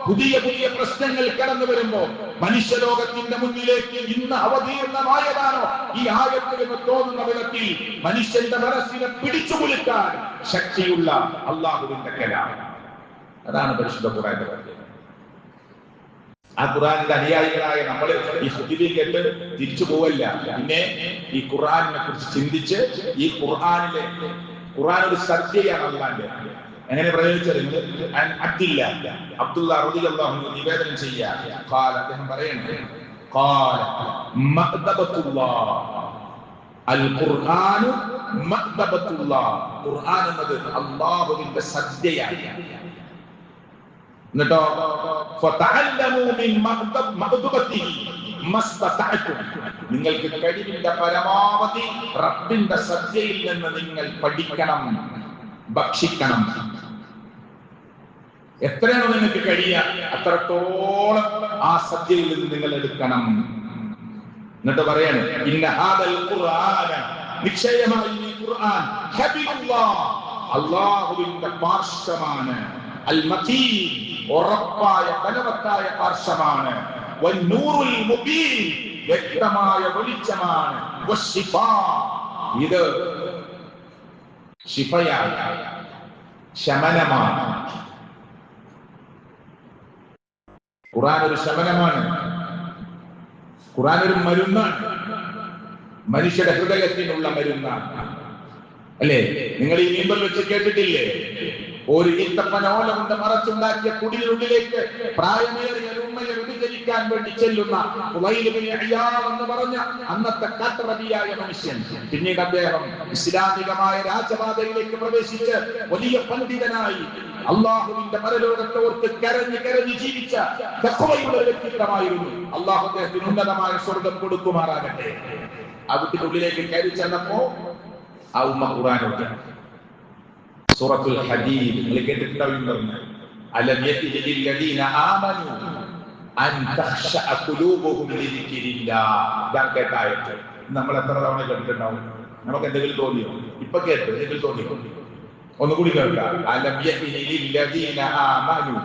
[SPEAKER 1] പുതിയ പുതിയ പ്രശ്നങ്ങൾ കടന്നു വരുമ്പോ മനുഷ്യലോകത്തിന്റെ മുന്നിലേക്ക് ഇന്ന് അവതീർണമായതാണോ ഈ ആയത്തിൽ എന്ന് തോന്നുന്ന വിധത്തിൽ മനുഷ്യന്റെ മനസ്സിനെ പിടിച്ചു കുലുക്കാൻ ശക്തിയുള്ള അള്ളാഹുവിന്റെ കലാം. അതാണ് പരിശുദ്ധ ഖുർആന്റെ പ്രത്യേകത. ആ ഖുർആനിന്റെ അനുയായികളായ നമ്മൾ ഈ ഹുദീബി കേട്ട് തിരിച്ചു പോവല്ല. പിന്നെ ഈ ഖുർആനിനെ കുറിച്ച് ചിന്തിച്ച് ഈ ഖുർആൻ ഒരു സർജയാണ് അള്ളാന്റെ. എങ്ങനെ പ്രയോഗിച്ചത്? അബ്ദുല്ലാ റളിയല്ലാഹു അൻഹു നിവേദനം ചെയ്യാ. അദ്ദേഹം പറയുന്നത്, ഖുർആൻ എന്നത് അല്ലാഹുവിന്റെ സദ്യയാണ്. എന്നിട്ടോ നിങ്ങൾക്ക് കഴിവിന്റെ പരമാവധി റബ്ബിന്റെ സദ്യയിൽ നിന്ന് നിങ്ങൾ പഠിക്കണം, ഭക്ഷിക്കണം. എത്രയാണോ നിങ്ങൾക്ക് കഴിയുക അത്രത്തോളം ആ സദ്യയിൽ നിന്ന് നിങ്ങൾ എടുക്കണം. എന്നിട്ട് പറയാണ്, ഇന്ന ഹാദൽ ഖുർആന, നിശ്ചയമായി ഈ ഖുർആൻ ഹബീബുല്ലാഹ്, അല്ലാഹുവിന്റെ പാർശ്വമാണ്, അൽ മതീൻ, ഉറപ്പായ ബലവത്തായ പാർശ്വമാണ്, വന്നൂറുൽ മുബീൻ, വ്യക്തമായ വെളിച്ചമാണ്, വശിഫാ, ഇത് ശിഫയാണ്, ശമനമാണ്. ഖുർആൻ ഒരു ശമനമാണ്. ഖുർആൻ ഒരു മരുന്നാണ്, മനുഷ്യരുടെ ഹൃദയത്തിനുള്ള മരുന്നാണ്. അല്ലേ? നിങ്ങൾ ഈ മീമ്പൽ വെച്ച് കേട്ടിട്ടില്ലേ? ഒരു ഈത്തപ്പനോല കൊണ്ട് മറച്ചുണ്ടാക്കിയ കുടിലുള്ളിലേക്ക് പ്രായമേറിയ ഉമ്മയെ വ്യഭിചരിക്കാൻ വേണ്ടി ചെല്ലുന്ന ഖുലൈൽ ഇബ്നു ഇയാദ് എന്ന് പറഞ്ഞ അന്നത്തെ കാട്ടറബിയായ മനുഷ്യൻ, പിന്നീട് അദ്ദേഹം ഇസ്ലാമികമായ രാജപാതയിലേക്ക് പ്രവേശിച്ച് വലിയ പണ്ഡിതനായി അള്ളാഹുവിന്റെ പരലോകത്തെ ഓർത്ത് കരഞ്ഞ് കരഞ്ഞ് ജീവിച്ച തഖ്വയുള്ള വ്യക്തിത്വമായിരുന്നു. അള്ളാഹു അദ്ദേഹത്തിന് ഉന്നതമായ സ്വർഗം കൊടുക്കുമാറാകട്ടെ. ആ വീട്ടിനുള്ളിലേക്ക് കയറി ചെന്നപ്പോ ആ ഉമ്മ ഖുർആനോട് സൂറത്തുൽ ഹദീദ് നിങ്ങൾ കേട്ടിട്ടുണ്ടാവും. അലം യഅനി ലില്ലദീന ആമനു അൻ തഖ്ശഅ ഖുലൂബുഹും ലിദിക്രില്ലാഹ്. ഇതാണ് കേട്ട ആയത്ത്. നമ്മൾ എത്ര തവണ കേട്ടിട്ടുണ്ടാവും? നമുക്ക് എന്തെങ്കിലും തോന്നിയോ? ഇപ്പൊ കേട്ട് എന്തെങ്കിലും തോന്നിയോ? ഒന്നുകൂടി കേൾക്കാം. അലം യഅനി ലില്ലദീന ആമനു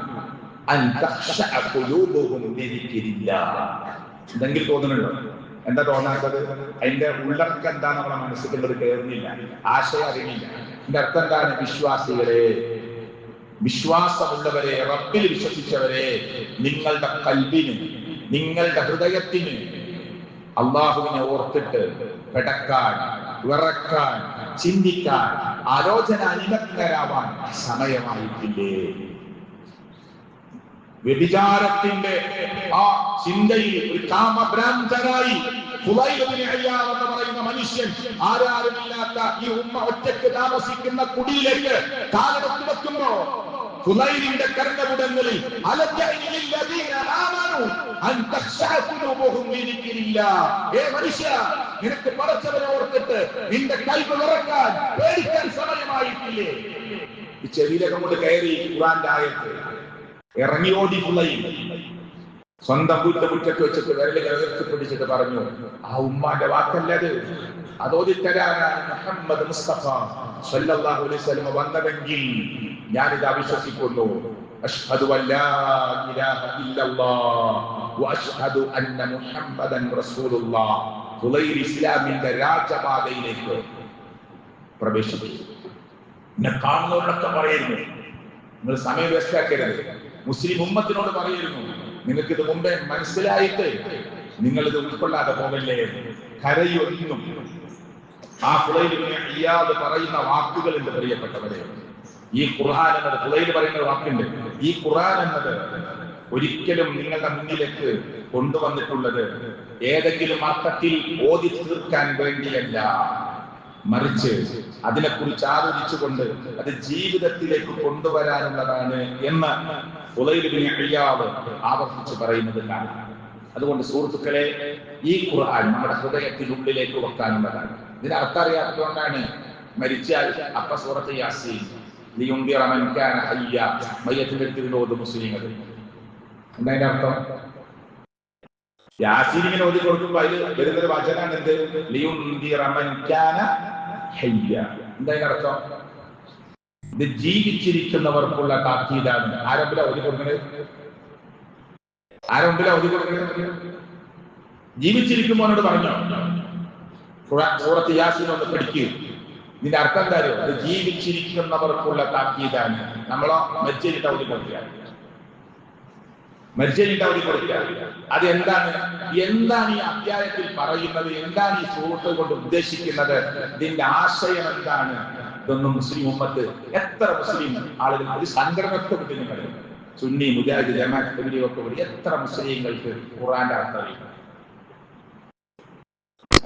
[SPEAKER 1] അൻ തഖ്ശഅ ഖുലൂബുഹും ലിദിക്രില്ലാഹ്. എന്തെങ്കിലും തോന്നുന്നുണ്ടോ? എന്താ തോന്നാത്തത്? അതിന്റെ ഉള്ളടക്കം എന്താണ് നമ്മളെ മനസ്സിൽ കയറുന്നില്ല, ആശയം അറിയില്ല. ഇതിന്റെ അർത്ഥം എന്താണ്? വിശ്വാസികളെ, വിശ്വാസമുള്ളവരെ, റബ്ബിൽ വിശ്വസിച്ചവരെ, നിങ്ങളുടെ കൽബിന്, നിങ്ങളുടെ ഹൃദയത്തിന് അള്ളാഹുവിനെ ഓർത്തിട്ട് പെടക്കാൻ, വിറക്കാൻ, ചിന്തിക്കാൻ, ആലോചന നിമഗ്നരാവാൻ സമയമായിട്ടില്ലേ? വ്യഭിചാരത്തിന്റെ ആ ചിന്തയിൽ ഒരു കാമഭ്രാന്തനായി ഫുളൈൽ ഇബ്നു ഇയാദ് എന്ന് പറയുന്ന മനുഷ്യൻ, ആരാരുമില്ലാത്ത ഈ ഉമ്മ ഒറ്റയ്ക്ക് താമസിക്കുന്ന കുടിയിലേക്ക് കാലെടുത്ത് വെക്കുമ്പോ ഫുളൈലിന്റെ കർണപുടങ്ങളിൽ മനുഷ്യ, നിനക്ക് പടച്ചവനെ ഓർത്തിട്ട് നിന്റെ കൽബ് വിറക്കാൻ, പേടിക്കാൻ സമയമായിട്ടില്ലേ? ഈ ചെവിയിലൊക്കെ കൊണ്ട് കയറി ഖുർആന്റെ ആയത്ത് ഇറങ്ങി ഓടി ഫുളൈൽ സ്വന്തം മുറ്റത്ത് വെച്ചിട്ട് വിരലുകൾ ഉയർത്തി പിടിച്ചിട്ട് പറഞ്ഞു, ആ ഉമ്മാന്റെ വാക്കല്ലത്, അതോദിത്തരാനാണ് മുഹമ്മദ് മുസ്തഫ സല്ലല്ലാഹു അലൈഹി വസല്ലം വന്നതെങ്കിൽ ഞാനിത് അവിശ്വസിക്കുന്നു. അശ്ഹദു അല്ലാ ഇലാഹ ഇല്ലല്ലാഹ് വഅശ്ഹദു അന്ന മുഹമ്മദൻ റസൂലുള്ളാഹ്. ഫുളൈൽ ഇസ്ലാമിന്റെ രാജപാതയിലേക്ക് പ്രവേശിച്ചു. എന്നെ കാണുന്നവരൊക്കെ പറയുന്നു, നിങ്ങൾ സമയം വേസ്റ്റാക്കരുത്. മുസ്ലിം ഉമ്മത്തിനോട് പറയുന്നു, നിങ്ങൾക്കിത് മുമ്പേ മനസ്സിലായിട്ട് നിങ്ങൾ ഇത് ഉൾക്കൊള്ളാതെ പോകല്ലേ, കരയൊന്നും. ആ ഫുളൈൽ ഇബ്നു ഇയാദ് പറയുന്ന വാക്കുകൾ എന്റെ പ്രിയപ്പെട്ടവരെ, ഈ ഖുർആൻ എന്നത്, ഫുളൈൽ പറയുന്ന വാക്കുണ്ട്, ഈ ഖുർആൻ എന്നത് ഒരിക്കലും നിങ്ങളുടെ മുന്നിലേക്ക് കൊണ്ടുവന്നിട്ടുള്ളത് ഏതെങ്കിലും അർത്ഥത്തിൽ ഓതി തീർക്കാൻ വേണ്ടിയല്ല, മറിച്ച് അതിനെക്കുറിച്ച് ആലോചിച്ചുകൊണ്ട് അത് ജീവിതത്തിലേക്ക് കൊണ്ടുവരാനുള്ളതാണ് എന്ന് ഫുളൈൽ ഇബ്നു ഇയാദ് ആവർത്തിച്ച് പറയുന്നത് കാണാം. അതുകൊണ്ട് സുഹൃത്തുക്കളെ, ഈ ഖുർആൻ നമ്മുടെ ഹൃദയത്തിനുള്ളിലേക്ക് വെക്കാനുള്ളതാണ്. ഇതിന് അർത്ഥം അറിയാത്തതുകൊണ്ടാണ് മരിച്ചാൽ അപ്പ സൂറത്ത് യാസീൻ ലിയുൻദിറ മൻ കാന ഹയ്യ മയ്യത്തിന്റെ അടുത്ത് ഓതും മുസ്ലിങ്ങൾ. എന്താ അർത്ഥം? യാസീൻ ഇങ്ങനെ ഓതി കൊടുക്കുമ്പോൾ അതിൽ വരുന്നൊരു വചനാണ് എന്ത്? ലിയുൻദിറ മൻ കാന ഹയ്യ. എന്താ അർത്ഥം? ഇത് ജീവിച്ചിരിക്കുന്നവർക്കുള്ള താക്കീതാണ്. ആരംഭില ഓതി കൊടുക്കുന്നത്? ആരംഭില ഓതി കൊടുക്കുന്നത്? ജീവിച്ചിരിക്കുമ്പോനോട് പറഞ്ഞോ സൂറത്ത് യാസീൻ ഒന്ന് പഠിക്കൂ. ഇതിന്റെ അർത്ഥം എന്താ? ഇത് ജീവിച്ചിരിക്കുന്നവർക്കുള്ള താക്കീതാണ്. നമ്മളോ മരിച്ചിട്ട് അവധി കൊടുക്കുക, മരിച്ചിട്ട് അവധി കൊടുക്കുക. അത് എന്താണ്? എന്താണ് ഈ അധ്യായത്തിൽ പറയുന്നത്? എന്താണ് ഈ സൂറത്ത് കൊണ്ട് ഉദ്ദേശിക്കുന്നത്? ഇതിന്റെ ആശയം എന്താണ്? ഇതൊന്നും മുസ്ലിം ഉമ്മത്ത്, എത്ര മുസ്ലിം ആളുകൾ, ഒരു സംഘടനക്ക് വിട്ട് നിങ്ങൾ സുന്നി മുജാഹിദ് ജമാഅത്ത് ഒക്കെ വിട്ട് എത്ര മുസ്ലിങ്ങൾക്ക് ഖുർആന്റെ അർത്ഥം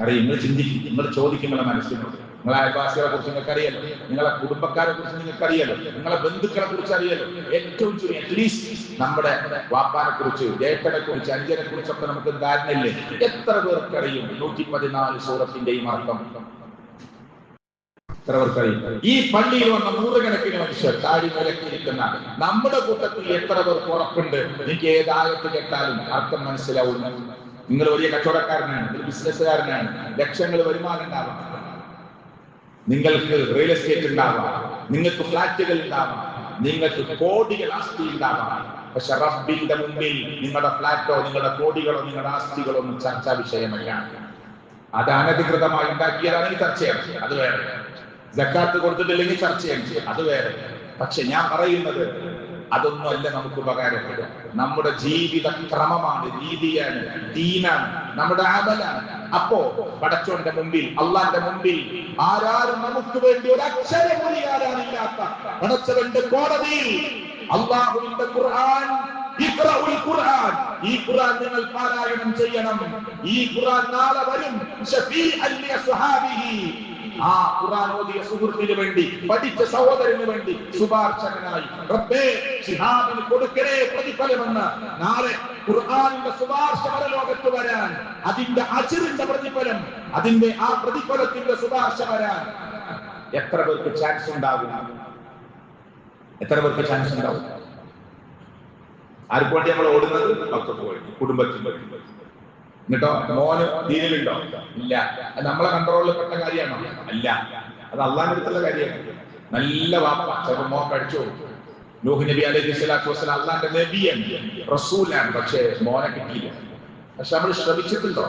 [SPEAKER 1] അറിയും? നിങ്ങൾ ചിന്തിക്കും, നിങ്ങൾ ചോദിക്കും, നിങ്ങളെ മനസ്സിലുണ്ട്. നിങ്ങളെ അയൽവാസികളെ കുറിച്ച് നിങ്ങൾക്ക് അറിയാലോ, നിങ്ങളെ കുടുംബക്കാരെ കുറിച്ച് നിങ്ങൾക്ക് അറിയാലോ, നിങ്ങളെ ബന്ധുക്കളെ കുറിച്ച് അറിയാലോ. ഏറ്റവും ചുരുങ്ങി അറ്റ്ലീസ്റ്റ് നമ്മുടെ വാപ്പാനെ കുറിച്ച്, ജേഷ്ഠനെ കുറിച്ച്, അഞ്ചനെ കുറിച്ചൊക്കെ നമുക്ക് ധാരണയില്ലേ? എത്ര പേർക്കറിയും 114 സൂറത്തിന്റെയും അർത്ഥം? എത്ര പേർക്കറിയും? ഈ പള്ളിയിൽ വന്ന നൂറുകണക്കിന് മനുഷ്യർ താടി നിലക്കിരിക്കുന്ന നമ്മുടെ കൂട്ടത്തിൽ എത്ര പേർക്ക് ഉറപ്പുണ്ട് എനിക്ക് ഏതായത്ത് കേട്ടാലും അർത്ഥം മനസ്സിലാവുന്നു? നിങ്ങൾ വലിയ കച്ചവടക്കാരനാണ്, ബിസിനസ്സുകാരനാണ്, ലക്ഷങ്ങൾ വരുമാനം ഉണ്ടാവാം, നിങ്ങൾക്ക് റിയൽ എസ്റ്റേറ്റ് ഉണ്ടാവാം, നിങ്ങൾക്ക് ഫ്ലാറ്റുകൾ ഉണ്ടാവാം, നിങ്ങൾക്ക് കോടികൾ ആസ്തി ഉണ്ടാവാം. പക്ഷെ റബ്ബിന്റെ മുമ്പിൽ നിങ്ങളുടെ ഫ്ലാറ്റോ നിങ്ങളുടെ കോടികളോ നിങ്ങളുടെ ആസ്തികളോ ഒന്നും ചർച്ചാ വിഷയമല്ല. അത് അനധികൃതമായി ഉണ്ടാക്കിയതാണെങ്കിൽ ചർച്ചയാണ്, അത് വേറെ. സക്കാത്ത് കൊടുത്തിട്ടില്ലെങ്കിൽ ചർച്ചയാണ്, അത് വേറെ. പക്ഷെ ഞാൻ പറയുന്നത് അതൊന്നുമല്ല നമുക്ക് ഉപകാരപ്പെടും. നമ്മുടെ ജീവിത ക്രമമാണ്, രീതിയാണ്, ദീനാണ്, നമ്മുടെ അമലാണ്. അപ്പോ പടച്ചോന്റെ മുമ്പിൽ, അള്ളാന്റെ മുമ്പിൽ ആരാരും നമുക്ക് വേണ്ടി ഒരു അക്ഷരം മൊഴിയാറാനില്ലാത്ത പടച്ചവന്റെ കോടതിയിൽ അള്ളാഹുവിന്റെ ഖുർആൻ, ഇഖ്റഉൽ ഖുർആൻ, ഈ ഖുർആൻ നിങ്ങൾ പാരായണം ചെയ്യണം. ഈ ഖുർആൻ നാളെ വരും ശഫീഅൻ ലിഅസ്ഹാബിഹി, ആ ഖുർആൻ ഓതിയ സുഹൃത്തിന് വേണ്ടി, പഠിച്ച സഹോദരന് വേണ്ടി ശുപാർശകനായി റബ്ബേ ശിഹാബിന് കൊടുക്കണേ പ്രതിഫലമെന്ന്. നാളെ ഖുർആനിന്റെ ശുപാർശ പരലോകത്ത് വരാൻ, അതിന്റെ അജ്റിന്റെ പ്രതിഫലം, അതിന്റെ ആ പ്രതിഫലത്തിന്റെ ശുപാർശ വരാൻ എത്ര പേർക്ക് ചാൻസ് ഉണ്ടാകും? എത്ര പേർക്ക് ചാൻസ് ഉണ്ടാവും? ആർക്ക് വേണ്ടി നമ്മൾ ഓടുന്നത്? മക്കൾക്ക് വേണ്ടി, കുടുംബത്തിന് വേണ്ടി. എന്നിട്ടോ മോന് ദീനിലുണ്ടോ? ഇല്ല. അത് നമ്മളെ കൺട്രോളിൽ പെട്ട കാര്യമാണോ? അല്ല. അത് അള്ളാഹിന്റെ അടുത്തുള്ള കാര്യമാണ്. നല്ല വാപ്പ ചിലപ്പോൾ മോൻ കഴിച്ചു. നൂഹ് നബി അലൈഹി സ്വലാത്തു വസ്സലാം അള്ളാഹിന്റെ നബിയാണ്, റസൂലാണ്. പക്ഷേ മോനെ കിട്ടിയില്ല. പക്ഷെ നമ്മൾ ശ്രമിച്ചിട്ടുണ്ടോ?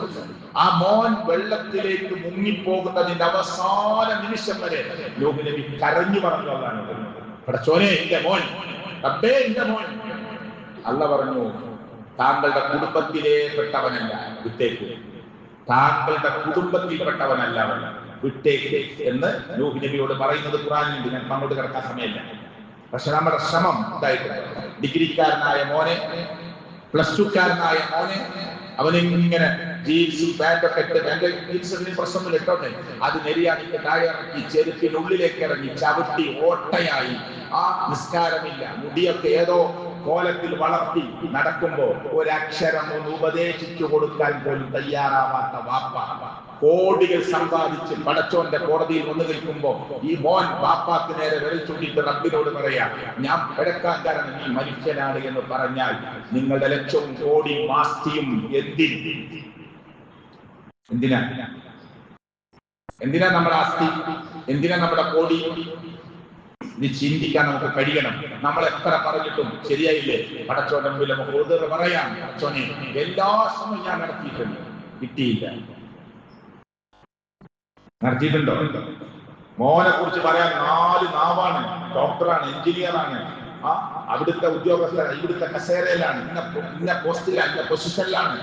[SPEAKER 1] ആ മോൻ വെള്ളത്തിലേക്ക് മുങ്ങിപ്പോകുന്നതിന്റെ അവസാന നിമിഷം വരെ നൂഹ് നബി കരഞ്ഞു പറഞ്ഞു അള്ളാഹ്, പടച്ചോനെ എന്റെ മോൻ, റബ്ബേ എന്റെ മോൻ. അള്ള പറഞ്ഞു, താങ്കളുടെ കുടുംബത്തിലെ പെട്ടവനല്ല, വിട്ടേക്ക്. താങ്കളുടെ കുടുംബത്തിൽപ്പെട്ടവനല്ല അവൻ, വിട്ടേക്ക് എന്ന് നൂഹ് നബിയോട് പറയുന്നത് ഖുർആനിലുണ്ട്. ഞാൻ അങ്ങോട്ട് കിടക്കാൻ സമയമില്ല. പക്ഷെ നമ്മുടെ ശ്രമം ഉണ്ടായിട്ടുണ്ട്. ഡിഗ്രിക്കാരനായ മോനെ, പ്ലസ് ടുക്കാരനായ മോനെ, അവനിങ്ങനെ ജീൻസും പാൻറ്റൊക്കെ ഇട്ട്, പാൻറ് ജീൻസിന് പ്രശ്നമൊന്നും ഇട്ടോട്ടെ, അത് നെരിയാണിക്ക് താഴെ ഇറക്കി ചെരുപ്പിനുള്ളിലേക്ക് ഇറങ്ങി ചവിട്ടി ഓട്ടയായി. ആ നിസ്കാരമില്ല, മുടിയൊക്കെ ഏതോ കോലത്തിൽ വളർത്തി നടക്കുമ്പോ ഒരക്ഷരം ഒന്ന് ഉപദേശിച്ചു കൊടുക്കാൻ പോലും തയ്യാറാവാത്ത വാപ്പ കോടികൾ സമ്പാദിച്ച് പടച്ചോന്റെ കോടതിയിൽ വന്നു നിൽക്കുമ്പോ ഈ മോൻ വാപ്പാക്ക് നേരെ വിരൽ ചൂണ്ടിയിട്ട് റബ്ബിനോട് പറയാ, ഞാൻ പിഴക്കാൻ കാരണം ഈ മനുഷ്യനാണ് എന്ന് പറഞ്ഞാൽ നിങ്ങളുടെ ലക്ഷവും കോടിയും ആസ്തിയും എന്തിനാ നമ്മുടെ ആസ്തി? എന്തിനാ നമ്മുടെ കോടി? ഇത് ചിന്തിക്കാൻ നമുക്ക് കഴിയണം. നമ്മൾ എത്ര പറഞ്ഞിട്ടും ശരിയായില്ലേ? പടച്ചോന്റെ മുമ്പിൽ നമുക്ക് പറയാം, പടച്ചോനെ എല്ലാ ശ്രമവും ഞാൻ നടത്തിയിട്ടുണ്ട്, കിട്ടിയില്ല. നടത്തിയിട്ടുണ്ടോ? മോനെ കുറിച്ച് പറയാൻ 4 നാവാണ്, ഡോക്ടറാണ്, എഞ്ചിനീയറാണ്, അവിടുത്തെ ഉദ്യോഗസ്ഥരാണ്, ഇവിടുത്തെ കസേരയിലാണ്, ഇന്ന പോസ്റ്റിലാണ്, ഇന്ന പൊസിഷനിലാണ്.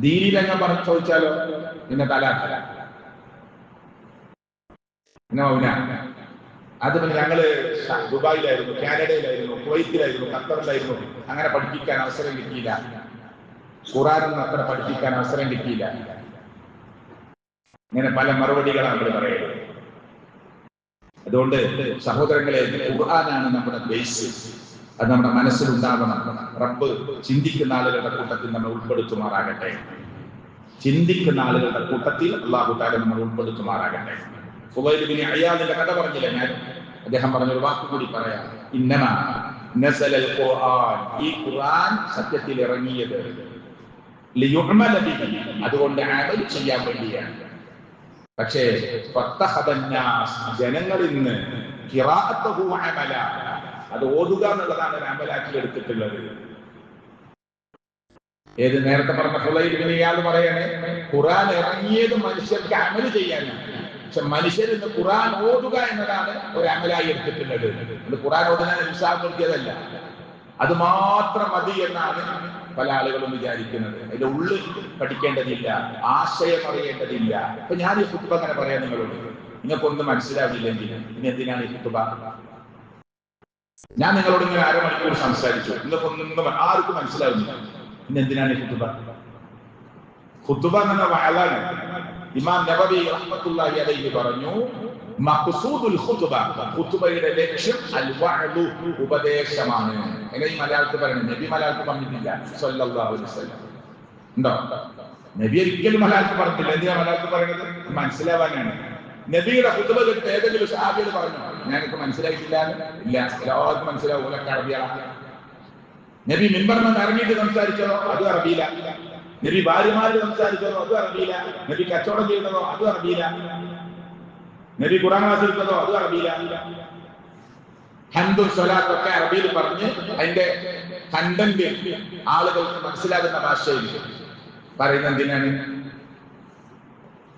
[SPEAKER 1] ദീനിലെങ്ങനെ പറഞ്ഞു ചോദിച്ചാലോ ഇന്ന തലാഖല, അത് പിന്നെ ഞങ്ങള് ദുബായിലായിരുന്നു, കാനഡയിലായിരുന്നു, കുവൈത്തിലായിരുന്നു, ഖത്തറിലായിരുന്നു. അങ്ങനെ പഠിപ്പിക്കാൻ അവസരം കിട്ടിയില്ല. ഖുർആനൊന്നും അത്ര പഠിപ്പിക്കാൻ അവസരം കിട്ടിയില്ല. ഇങ്ങനെ പല മറുപടികളാണ് അവർ പറയുന്നത്. അതുകൊണ്ട് സഹോദരങ്ങളെ, ഖുർആനാണ് നമ്മുടെ ബേസ്. അത് നമ്മുടെ മനസ്സിലുണ്ടാവണം. റബ്ബ് ചിന്തിക്കുന്ന ആളുകളുടെ കൂട്ടത്തിൽ നമ്മൾ ഉൾപ്പെടുത്തുമാറാകട്ടെ. ചിന്തിക്കുന്ന ആളുകളുടെ കൂട്ടത്തിൽ അല്ലാഹു തആല നമ്മൾ ഉൾപ്പെടുത്തുമാറാകട്ടെ. ഫുളൈൽ ഇബ്നു അയാദിന്റെ കഥ പറഞ്ഞില്ലേ ഞാൻ? അദ്ദേഹം പറഞ്ഞൊരു വാക്ക് കൂടി പറയാം. ഇന്നമാ നസലൽ ഖുർആൻ, ഈ ഖുർആൻ സത്യത്തിൽ ഇറങ്ങിയത് ലിയുഅമല ബിഹി, അതുകൊണ്ട് അമൽ ചെയ്യാൻ വേണ്ടിയാണ്. പക്ഷേ ജനങ്ങളിൽ നിന്ന് ഖിറാഅത്തുഹു അമല, അത് ഓതുക എന്നുള്ളതാണ് ഒരു അമലാക്കി എടുത്തിട്ടുള്ളത്. ഏത് നേരത്തെ പറഞ്ഞ ഫുളൈൽ ഇബ്നു ഇയാദ് പറയണേ, ഖുർആൻ ഇറങ്ങിയത് മനുഷ്യർക്ക് അമൽ ചെയ്യാനാണ്. പക്ഷെ മനുഷ്യർ ഇന്ന് ഖുർആൻ ഓതുക എന്നതാണ് ഒരു അമലായി എടുത്തിട്ടുള്ളത്. അത് ഖുർആൻ ഓതുന്നതിന് ഉത്സാഹം കൊടുക്കിയതല്ല, അത് മാത്രം മതി എന്നാണ് പല ആളുകളും വിചാരിക്കുന്നത്. അതിന്റെ ഉള്ളിൽ പഠിക്കേണ്ടതില്ല, ആശയം അറിയേണ്ടതില്ല. അപ്പൊ ഞാൻ ഈ ഖുത്ബ അങ്ങനെ പറയാം നിങ്ങളോട്, നിങ്ങൾക്കൊന്നും മനസ്സിലാവില്ലെങ്കിൽ ഇനി എന്തിനാണ് ഈ ഖുത്ബ? ഞാൻ നിങ്ങളോട് ഇങ്ങനെ അരമണിക്കൂർ സംസാരിച്ചു, നിങ്ങൾക്കൊന്നും ആർക്കും മനസ്സിലാവുന്നില്ല. ഇനി എന്തിനാണ് ഈ ഖുത്ബ? ഖുത്ബ എന്ന വഅലാണ്. ഇമാം നബവി റഹ്മത്തുള്ളാഹി അലൈഹി പറഞ്ഞു, മഖ്സൂദുൽ ഖുത്ബ, ഖുത്ബയുടെ ലക്ഷ്യം അൽ വഅദു, ഉപദേശമാണ്. എങ്ങനെ ഈ മലയാളത്തിൽ പറയുന്നത്? നബി മലയാളത്തിൽ പറഞ്ഞിട്ടില്ല സ്വല്ലല്ലാഹു അലൈഹി വസല്ലം. ഉണ്ടോ? നബി ഒരിക്കലും മലയാളത്തിൽ പറഞ്ഞിട്ടില്ല. എന്തിനാ മലയാളത്തിൽ പറയുന്നത്? മനസ്സിലാവാനാണ്. നബിയുടെ ഖുത്ബ കേട്ട് ഏതെങ്കിലും സഹാബികൾ പറഞ്ഞു ഞങ്ങൾക്ക് മനസ്സിലായിട്ടില്ല? ഇല്ല, എല്ലാവർക്കും മനസ്സിലാവും. ഓലൊക്കെ അറബിയാണ്. നബി മിമ്പറിൽ ഇറങ്ങിയിട്ട് സംസാരിച്ചതോ അതും അറബിയില. നബി ഭാര്യമാര് സംസാരിച്ചതോ അതും അറബിയില. നബി കച്ചവടം ചെയ്യുന്നതോ അതും അറബിയില. നബി ഖുർആൻ വാസിക്കുന്നതോ അതും അറബിയില. ഹംദും സ്വലാത്തും ഒക്കെ അറബിയിൽ പറഞ്ഞ് അതിന്റെ കണ്ടന്റ് ആളുകൾക്ക് മനസ്സിലാകുന്ന ഭാഷയിൽ പറയുന്നത് എന്തിനാണ്?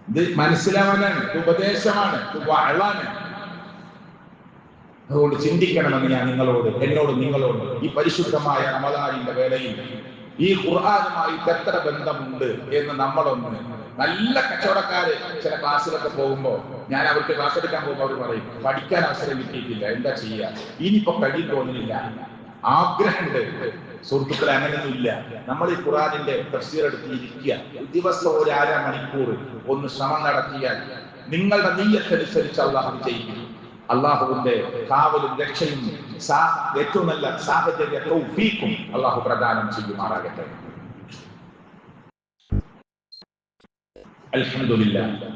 [SPEAKER 1] ഇത് മനസ്സിലാവാനാണ്, ഉപദേശമാണ്, വഅളാണ്. അതുകൊണ്ട് ചിന്തിക്കണമെന്ന് ഞാൻ നിങ്ങളോട് ഈ പരിശുദ്ധമായ റമദാനിന്റെ വേളയിൽ ഈ ഖുർആനുമായി എത്ര ബന്ധമുണ്ട് എന്ന് നമ്മളൊന്ന്, നല്ല കച്ചവടക്കാര് ചില ക്ലാസ്സിലൊക്കെ പോകുമ്പോ ഞാൻ അവർക്ക് ക്ലാസ് എടുക്കാൻ പോകുമ്പോൾ അവർ പറയും പഠിക്കാൻ അവസരം കിട്ടിയിട്ടില്ല, എന്താ ചെയ്യുക, ഇനിയിപ്പോ കഴിയും തോന്നുന്നില്ല, ആഗ്രഹമുണ്ട്. സുഹൃത്തുക്കളെ, അങ്ങനെയൊന്നും ഇല്ല. നമ്മൾ ഈ ഖുർആനിന്റെ തഫ്സീർ എടുത്തിരിക്കുക, ദിവസം ഒരു 1/2 മണിക്കൂർ ഒന്ന് ശ്രമം നടത്തിയാൽ നിങ്ങളുടെ നിയ്യത്തനുസരിച്ച് അള്ളാഹു ചെയ്യും. അള്ളാഹുവിന്റെ കാവലും രക്ഷയും ഏറ്റവും നല്ല സാഹചര്യ തൗഫീഖും അള്ളാഹു പ്രദാനം ചെയ്യുമാറാകട്ടെ. അൽഹംദുലില്ലാഹ്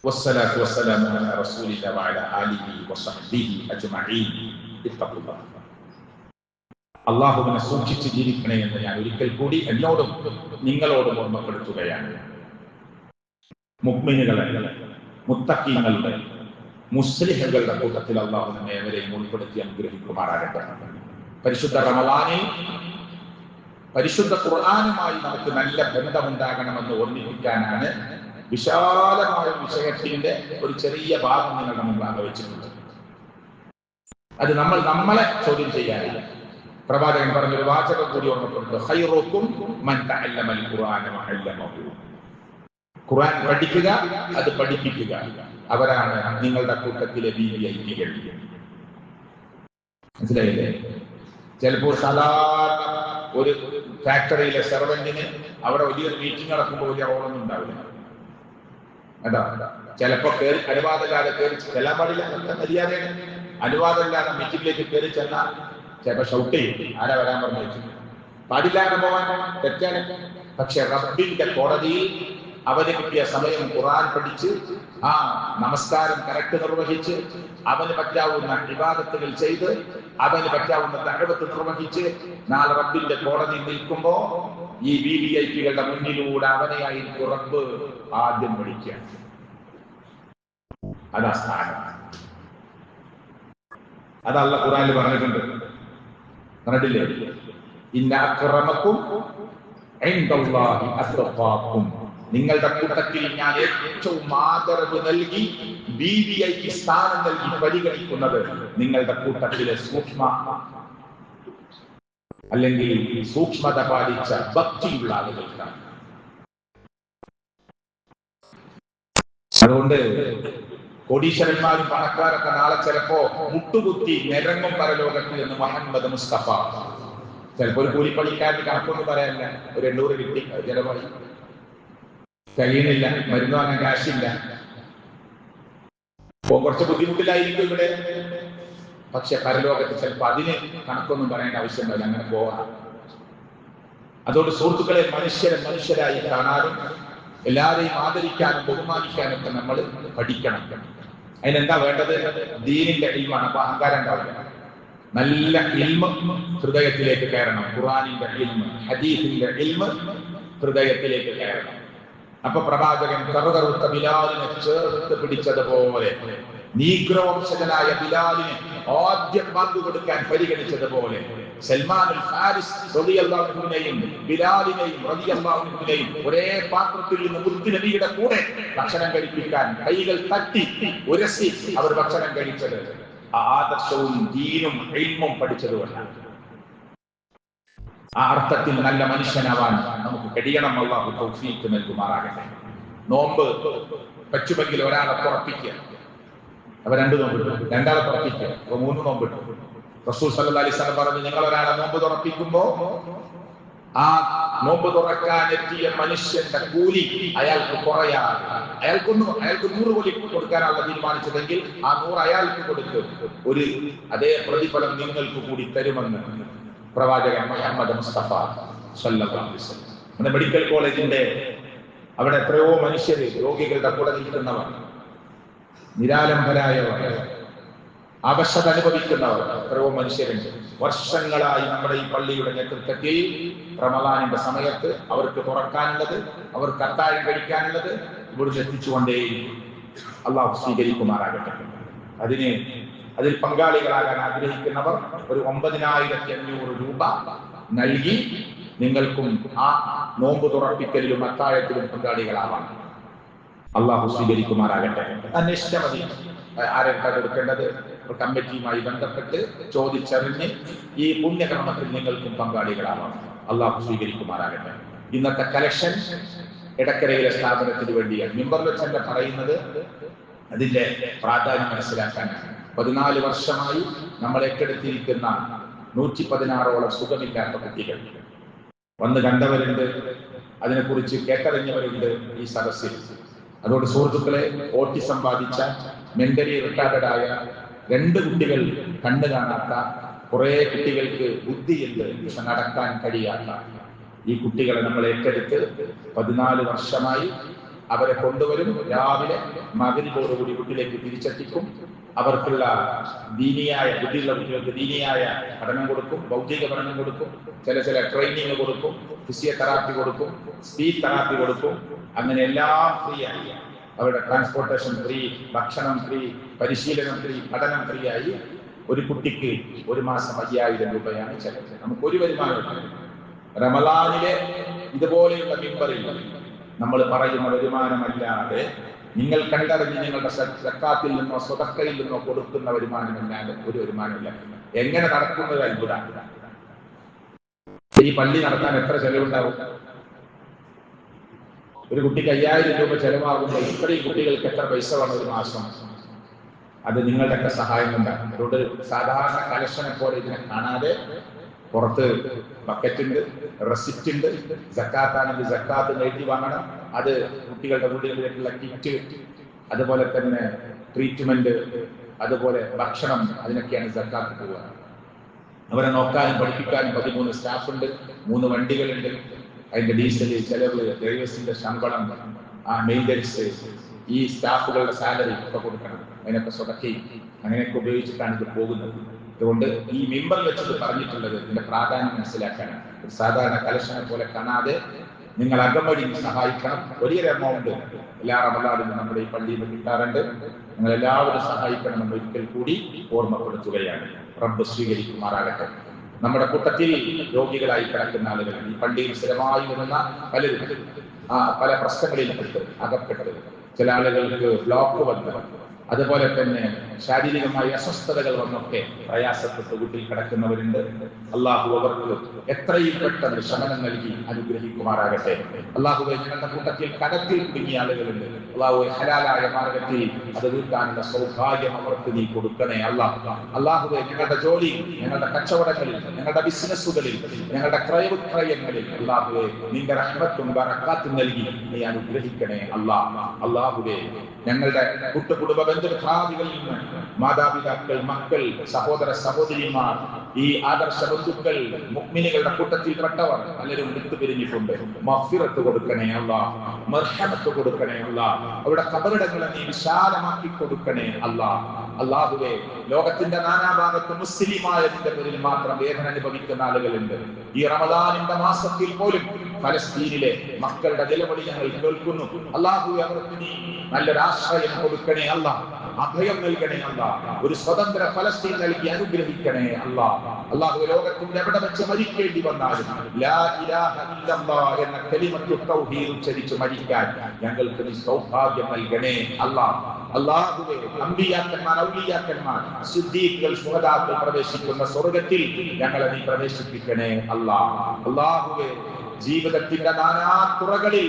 [SPEAKER 1] വസ്സലാത്തു വസ്സലാമു അലാ റസൂലില്ലാഹി വഅലാ ആലിഹി വസഹ്ബിഹി അജ്മഈൻ. അള്ളാഹുവിനെ സൂക്ഷിച്ച് ജീവിക്കണേ എന്ന് ഞാൻ ഒരിക്കൽ കൂടി എന്നോടും നിങ്ങളോടും ഓർമ്മപ്പെടുത്തുകയാണ്. മുഅ്മിനുകളെ, മുത്തഖീങ്ങളുടെ, മുസ്ലിഹുകളുടെ കൂട്ടത്തിൽ അള്ളാഹു നമ്മെ ഏവരെയും ഉൾപ്പെടുത്തി അനുഗ്രഹിക്കുമാറാകട്ടെ. പരിശുദ്ധ റമളാനിൽ പരിശുദ്ധ ഖുർആനുമായി നമുക്ക് നല്ല ബന്ധമുണ്ടാകണമെന്ന് ഓർമ്മിപ്പിക്കാനാണ് വിശാലമായ വിഷയത്തിന്റെ ഒരു ചെറിയ ഭാഗം നിങ്ങളുടെ മുമ്പാകെ വെച്ചിട്ടുണ്ട്. അത് നമ്മളെ ചോദ്യം ചെയ്യാനില്ല. പ്രവാചകൻ പറഞ്ഞൊരു വാചകം കൂടി ഓർമ്മപ്പെടുത്തുക, ഖൈറുക്കും മൻ തഅല്ലമൽ ഖുർആന വഅല്ലമഹു. ഖുർആൻ പഠിക്കുക, അത് പഠിപ്പിക്കുക, അവരാണ് നിങ്ങളുടെ കൂട്ടത്തിലെ വിഐപികൾ. മനസ്സിലായില്ലേ? ചിലപ്പോൾ സാധാരണ ഒരു ഫാക്ടറിയിലെ സെർവന്റിന് അവിടെ വലിയൊരു മീറ്റിംഗ് നടക്കുമ്പോൾ വലിയ റോളൊന്നും ഉണ്ടാവില്ല. അതാ ചിലപ്പോ കയറി അനുവാദമില്ലാതെ കയറി ചെല്ലാൻ പാടില്ല, മര്യാദയാണ്. അനുവാദമില്ലാതെ മീറ്റിംഗിലേക്ക് കയറി ചെന്നാൽ ചിലപ്പോ ഷൗട്ട് ചെയ്യും, ആരാ വരാൻ പറഞ്ഞു, പാടില്ലാതെ പോവാൻ തെറ്റാണ്. പക്ഷെ റബ്ബിന്റെ കോടതിയിൽ അവന് കിട്ടിയ സമയം ഖുർആൻ പഠിച്ച് ആ നമസ്കാരം കറക്റ്റ് നിർവഹിച്ച് അവന് പറ്റാവുന്ന ഇബാദത്തുകൾ ചെയ്ത് അവന് പറ്റാവുന്ന ദഅവത്ത് നിർവഹിച്ച് നാളെ റബ്ബിന്റെ കോടതി നിൽക്കുമ്പോ ഈ വിവിഐപികളുടെ മുന്നിലൂടെ അവനെയായിരിക്കും റബ്ബ് ആദ്യം വിളിക്കുക. അതാ സ്ഥാനം. അത് അല്ലാഹു ഖുർആനിൽ പറഞ്ഞിട്ടുണ്ട്. പറഞ്ഞിട്ടില്ലേ? ഇന്ന അക്രമക്കും ഇൻദല്ലാഹി അത്ഖാക്കും. നിങ്ങളുടെ കൂട്ടത്തിൽ ഞാൻ ഏറ്റവും ആദരവ് നൽകി വിവിഐപി സ്ഥാനം നൽകി പരിഗണിക്കുന്നത് നിങ്ങളുടെ കൂട്ടത്തിലെ അല്ലെങ്കിൽ സൂക്ഷ്മത പാലിച്ച ഭക്തിയുള്ള ആളുകൾക്കാണ്. അതുകൊണ്ട് കോടീശ്വരന്മാരും പണക്കാരൊക്കെ നാളെ ചിലപ്പോ മുട്ടുകുത്തി നിരങ്ങും പരലോകത്തിൽ എന്ന് മുഹമ്മദ് മുസ്തഫ. ചിലപ്പോ ഒരു കൂലിപ്പണിക്കാരന് കണക്കൊന്നും പറയാനില്ല, ഒരു 800 കിട്ടി ജലമായി കഴിയുന്നില്ല, മരുന്ന് വാങ്ങാൻ കാശില്ല, കുറച്ച് ബുദ്ധിമുട്ടിലായിരിക്കും ഇവിടെ. പക്ഷെ പരലോകത്ത് ചിലപ്പോൾ അതിന് കണക്കൊന്നും പറയേണ്ട ആവശ്യമില്ല, അങ്ങനെ പോകാം. അതുകൊണ്ട് സുഹൃത്തുക്കളെ, മനുഷ്യരായി കാണാനും എല്ലാവരെയും ആദരിക്കാനും ബഹുമാനിക്കാനും ഒക്കെ നമ്മൾ പഠിക്കണം. അതിനെന്താ വേണ്ടത്? ദീനിന്റെ ഇൽമാണ്. അപ്പൊ അഹങ്കാരം ഉണ്ടാവില്ല. നല്ല ഇൽമ് ഹൃദയത്തിലേക്ക് കയറണം. ഖുർആനിന്റെ ഇൽമ്, ഹദീസിന്റെ ഇൽമ് ഹൃദയത്തിലേക്ക് കയറണം. അപ്പൊ പ്രവാചകൻ കറുകറുത്ത ബിലാലിനെ ചേർത്ത് പിടിച്ചതുപോലെ, നീഗ്രോ വംശജനായ ബിലാലിനെ ആദ്യം ബാങ്ക് കൊടുക്കാൻ പരിഗണിച്ചതുപോലെ, സൽമാനുൽ ഫാരിസ് റളിയല്ലാഹു അൻഹുവിനെയും ബിലാലിനെയും റളിയല്ലാഹു അൻഹുവിനെയും ഒരേ പാത്രത്തിൽ നിന്ന് മുത്ത് നബിയുടെ കൂടെ ഭക്ഷണം കഴിപ്പിക്കാൻ കൈകൾ തട്ടി ഉരസി അവർ ഭക്ഷണം കഴിച്ചത് ആദർശവും ദീനും ഇൽമും പഠിച്ചതുകൊണ്ടാണ്. ആ അർത്ഥത്തിൽ നല്ല മനുഷ്യനാവാൻ നമുക്ക് കഴിയണം. അല്ലാഹു തൗഫീഖ് നൽകുമാറാകട്ടെ. നോമ്പ് പറ്റുമെങ്കിൽ ഒരാളെ തുറപ്പിക്കുക, അവ 2 നോമ്പിട്ടു, രണ്ടാളെ തുറപ്പിക്കുക, 3 നോമ്പിട്ടു. റസൂൽ സല്ലല്ലാഹു അലൈഹി വസല്ലം പറഞ്ഞു, നിങ്ങൾ ഒരാളെ നോമ്പ് തുറപ്പിക്കുമ്പോ ആ നോമ്പ് തുറക്കാൻ എത്തിയ മനുഷ്യന്റെ കൂലി അയാൾക്ക് കുറയാതെ, അയാൾക്ക് 100 കൂലി കൊടുക്കാനുള്ള തീരുമാനിച്ചതെങ്കിൽ ആ 100 അയാൾക്ക് കൊടുത്ത് ഒരു അതേ പ്രതിഫലം നിങ്ങൾക്ക് കൂടി തരുമെന്ന് പ്രവാചകൻ മുഹമ്മദ് മുസ്തഫ സല്ലല്ലാഹു അലൈഹി വസല്ലം. നമ്മുടെ മെഡിക്കൽ കോളേജിന്റെ അവിടെ എത്രയോ മനുഷ്യര് രോഗികളുടെ കൂടെ നിൽക്കുന്നവർ, നിരാലംബരായവർ, അവശത അനുഭവിക്കുന്നവർ എത്രയോ മനുഷ്യരുണ്ട്. വർഷങ്ങളായി നമ്മുടെ ഈ പള്ളിയുടെ നേതൃത്വത്തിൽ റമളാനിന്റെ സമയത്ത് അവർക്ക് തുറക്കാനുള്ളത്, അവർക്ക് അത്താഴം കഴിക്കാനുള്ളത് ഇവിടുന്ന് എത്തിച്ചുകൊണ്ടേയിരിക്കും. അള്ളാഹു സ്വീകരിക്കുമാറാകട്ടെ. അതിൽ പങ്കാളികളാകാൻ ആഗ്രഹിക്കുന്നവർ ഒരു 9,500 രൂപ നൽകി നിങ്ങൾക്കും ആ നോമ്പ് തുറപ്പിക്കലിലും അത്താഴത്തിലും പങ്കാളികളാവാം. അള്ളാഹു സ്വീകരിക്കുമാറാകട്ടെ. അന്വേഷിച്ചാൽ മതി ആരെക്കാൾ എടുക്കേണ്ടത്. കമ്മിറ്റിയുമായി ബന്ധപ്പെട്ട് ചോദിച്ചറിഞ്ഞ് ഈ പുണ്യകർമ്മത്തിൽ നിങ്ങൾക്കും പങ്കാളികളാവാം. അള്ളാഹു സ്വീകരിക്കുമാറാകട്ടെ. ഇന്നത്തെ കലക്ഷൻ എടക്കരയിലെ സ്ഥാപനത്തിന് വേണ്ടിയാണ്. മിമ്പറിൽ വെച്ച് പറയുന്നത് അതിന്റെ പ്രാധാന്യം മനസ്സിലാക്കാനാണ്. 14 വർഷമായി നമ്മൾ ഏറ്റെടുത്തിരിക്കുന്ന 116ഓളം സുഖമില്ലാത്ത കുട്ടികൾ വന്ന് കണ്ടവരുണ്ട്, അതിനെക്കുറിച്ച് കേട്ടറിഞ്ഞവരുണ്ട് ഈ സദസ്സിൽ. അതുകൊണ്ട് സുഹൃത്തുക്കളെ, ഓട്ടിസം ബാധിച്ച മെന്റലി റിട്ടാർഡായ 2 കുട്ടികൾ, കണ്ണു കാണാത്ത കുറെ കുട്ടികൾക്ക് ബുദ്ധിയുണ്ട് പക്ഷെ നടക്കാൻ കഴിയാത്ത ഈ കുട്ടികളെ നമ്മൾ ഏറ്റെടുത്ത് 14 വർഷമായി അവരെ കൊണ്ടുവരും. രാവിലെ മഗ്‌രിബോടുകൂടി വീട്ടിലേക്ക് തിരിച്ചെത്തിക്കും. അവർക്കുള്ള ദീനിയായ ബുദ്ധിയുള്ള കുട്ടികൾക്ക് ദീനിയായ പഠനം കൊടുക്കും, ഭൗതിക പഠനം കൊടുക്കും, ചില ട്രെയിനിങ് കൊടുക്കും, ഫിസിയോതെറാപ്പി കൊടുക്കും, സ്പീച്ച് തെറാപ്പി കൊടുക്കും. അങ്ങനെ എല്ലാം ഫ്രീ ആയി. അവരുടെ ട്രാൻസ്പോർട്ടേഷൻ ഫ്രീ, ഭക്ഷണം ഫ്രീ, പരിശീലനം ഫ്രീ, പഠനം ഫ്രീ ആയി. ഒരു കുട്ടിക്ക് ഒരു മാസം 5000 രൂപയാണ് ചെലവ്. നമുക്കൊരു വരുമാനമില്ല. റമളാനിലെ ഇതുപോലെയുള്ള മിമ്പറിൽ നമ്മൾ പറയുന്ന വരുമാനമല്ലാതെ, നിങ്ങൾ കണ്ടറിഞ്ഞ് നിങ്ങളുടെ സക്കാത്തിൽ നിന്നോ സ്വതക്കയിൽ നിന്നോ കൊടുക്കുന്ന വരുമാനമല്ലാതെ ഒരു വരുമാനമില്ല. എങ്ങനെ നടക്കുന്നത് അത്ഭുതമാണ്. ഈ പള്ളി നടത്താൻ എത്ര ചെലവുണ്ടാവും? ഒരു കുട്ടിക്ക് 5000 രൂപ ചെലവാകുമ്പോൾ ഇത്രയും കുട്ടികൾക്ക് എത്ര പൈസ വേണം ഒരു മാസം? അത് നിങ്ങളുടെയൊക്കെ സഹായം കൊണ്ടാണ്. അതുകൊണ്ട് സാധാരണ കലക്ഷനെ പോലെ ഇതിനെ കാണാതെ പുറത്ത് ബക്കറ്റുണ്ട്, റെസിപ്റ്റ് ഉണ്ട്. സക്കാത്താണെങ്കിൽ സക്കാത്ത് നേടി വാങ്ങണം. അത് കുട്ടികളുടെ വീടുകളിലേക്കുള്ള കിറ്റ്, അതുപോലെ തന്നെ ട്രീറ്റ്മെന്റ്, അതുപോലെ ഭക്ഷണം, അതിനൊക്കെയാണ് സക്കാത്ത് പോവുക. അവരെ നോക്കാനും പഠിപ്പിക്കാനും 13 സ്റ്റാഫ് ഉണ്ട്, 3 വണ്ടികളുണ്ട്. അതിന്റെ ഡീസൽ ചെലവ്, ഡ്രൈവേഴ്സിന്റെ ശമ്പളം, മെയിൻ്റനൻസ്, ഈ സ്റ്റാഫുകളുടെ സാലറി ഒക്കെ കൊടുക്കണം. അതിനൊക്കെ സ്വതക്കി അങ്ങനെയൊക്കെ ഉപയോഗിച്ചിട്ടാണ് ഇത് പോകുന്നത്. അതുകൊണ്ട് ഈ മിമ്പർ വെച്ചത് പറഞ്ഞിട്ടുള്ളത് ഇതിന്റെ പ്രാധാന്യം മനസ്സിലാക്കാനാണ്. ഒരു സാധാരണ കലക്ഷനെ പോലെ കാണാതെ നിങ്ങൾ അകമ്പടി സഹായിക്കണം. വലിയൊരു എമൗണ്ട് എല്ലാ റമളാനിലും നമ്മുടെ ഈ പള്ളിയിൽ കിട്ടാറുണ്ട്. നിങ്ങൾ എല്ലാവരും സഹായിക്കണമെന്ന് ഒരിക്കൽ കൂടി ഓർമ്മപ്പെടുത്തുകയാണ്. റബ്ബ് സ്വീകരിക്കുമാറാകട്ടെ. നമ്മുടെ കൂട്ടത്തിൽ രോഗികളായി കിടക്കുന്ന ആളുകൾ, ഈ പള്ളിയിൽ സ്ഥിരമായി വരുന്ന പലരും പല പ്രശ്നങ്ങളിൽ അകപ്പെട്ടത്, ചില ആളുകൾക്ക് ബ്ലോക്ക് വന്നു, അതുപോലെ തന്നെ ശാരീരികമായ അസ്വസ്ഥതകൾ വന്നൊക്കെ പ്രയാസപ്പെട്ട് വീട്ടിൽ കിടക്കുന്നവരുണ്ട്. അള്ളാഹു അവർക്ക് എത്രയും പെട്ടെന്ന് ശമനം നൽകി അനുഗ്രഹിക്കുമാറാകട്ടെ. അള്ളാഹുവെ, ഞങ്ങളുടെ കൂട്ടത്തിൽ കടത്തിൽ കുടുങ്ങിയ ആളുകളുണ്ട്. അള്ളാഹുവെ, ഹലാലായ മാർഗത്തിൽ അത് വീട്ടാനുള്ള സൗഭാഗ്യം അവർക്ക് നീ കൊടുക്കണേ അള്ളാഹുവെ, ഞങ്ങളുടെ ജോലി, ഞങ്ങളുടെ കച്ചവടങ്ങളിൽ, ഞങ്ങളുടെ ബിസിനസ്സുകളിൽ, ഞങ്ങളുടെ ക്രയവിക്രയങ്ങളിൽ അള്ളാഹുവെ നിന്റെ റഹ്മത്തും ബറക്കാത്തും നൽകി നീ അനുഗ്രഹിക്കണേ അള്ളാഹുവെ, ഞങ്ങളുടെ കുടുംബ ബന്ധുമിത്രാദികളിൽ നിന്ന് മാതാപിതാക്കൾ, മക്കൾ, സഹോദര സഹോദരിമാർ, ഈ ആദർശ ബന്ധുക്കൾ, മുഅ്മിനുകളുടെ കൂട്ടത്തിൽപ്പെട്ടവർ പലരും വിട്ടുപിരിഞ്ഞിട്ടുണ്ട്. മഗ്ഫിറത്ത് കൊടുക്കണേ മർഹമത്ത് കൊടുക്കണേ അവരുടെ ഖബറിടങ്ങളെ നീ വിശാലമാക്കി കൊടുക്കണേ അല്ലാഹുവേ, ലോകത്തിന്റെ നാനാഭാഗത്ത് മുസ്ലിമായതിന്റെ പേരിൽ മാത്രം വേദന അനുഭവിക്കുന്ന ആളുകളുണ്ട്. ഈ റമദാനിന്റെ മാസത്തിൽ പോലും ഫലസ്തീനിലെ മക്കളുടെ നിലവിളി ഞങ്ങൾ കേൾക്കുന്നു. അല്ലാഹുവേ, അവർക്ക് നീ നല്ലൊരാശ്രയം കൊടുക്കണേ അഭയം നൽകണേ ഒരു സ്വതന്ത്ര ഫലസ്തീൻ നൽകി അനുഗ്രഹിക്കണേ അല്ലാഹുവേ, ലോകത്തിന്റെ എവിടെ വെച്ച് മരിക്കേണ്ടി വന്നാലും ലാ ഇലാഹ ഇല്ലല്ലാഹ് എന്ന കലിമത്തു തൗഹീദ് ഉച്ചരിച്ച് മരിക്കാൻ ഞങ്ങൾക്ക് നീ സൗഭാഗ്യം നൽകണേ അല്ലാഹുവേ. അമ്പിയാക്കന്മാർ, ഔലിയാക്കന്മാർ, സിദ്ദീഖുകൾ, ശുഹദാക്കൾ പ്രവേശിക്കുന്ന സ്വർഗ്ഗത്തിൽ ഞങ്ങളെ നീ പ്രവേശിപ്പിക്കണേ അല്ലാഹുവേ. ജീവിതത്തിന്റെ നാനാതുറകളിൽ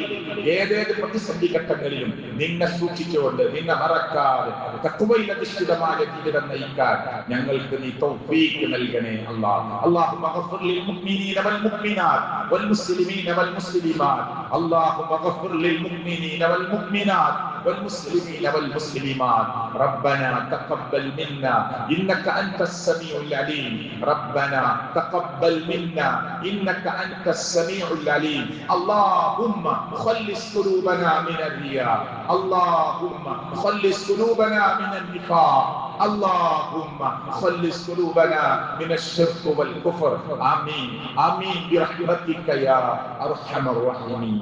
[SPEAKER 1] ഏതേത് പ്രതിസന്ധി ഘട്ടങ്ങളിലും നിന്നെ സൂക്ഷിച്ചുകൊണ്ട്, നിന്നെ മറക്കാതെ തഖ്വയിൽ അധിഷ്ഠിതമായ ജീവിതം നയിക്കാൻ ഞങ്ങൾക്ക് നീ തൗഫീഖ് നൽകണേ അല്ലാഹുമ്മ ഗഫിർ ലിൽ മുഅ്മിനീന വൽ മുഅ്മിനാത്ത് വൽ മുസ്ലിമീന വൽ മുസ്ലിമാത്ത് അല്ലാഹുമ്മ ഗഫിർ ലിൽ മുഅ്മിനീന വൽ മുഅ്മിനാത്ത് والمسلمين والمسلمات ربنا تقبل منا إنك أنت السميع العليم ربنا تقبل منا إنك أنت السميع العليم اللهم خلص قلوبنا من الرياء اللهم خلص قلوبنا من النفاق اللهم خلص قلوبنا من الشرك والكفر آمين آمين برحمتك يا أرحم الراحمين.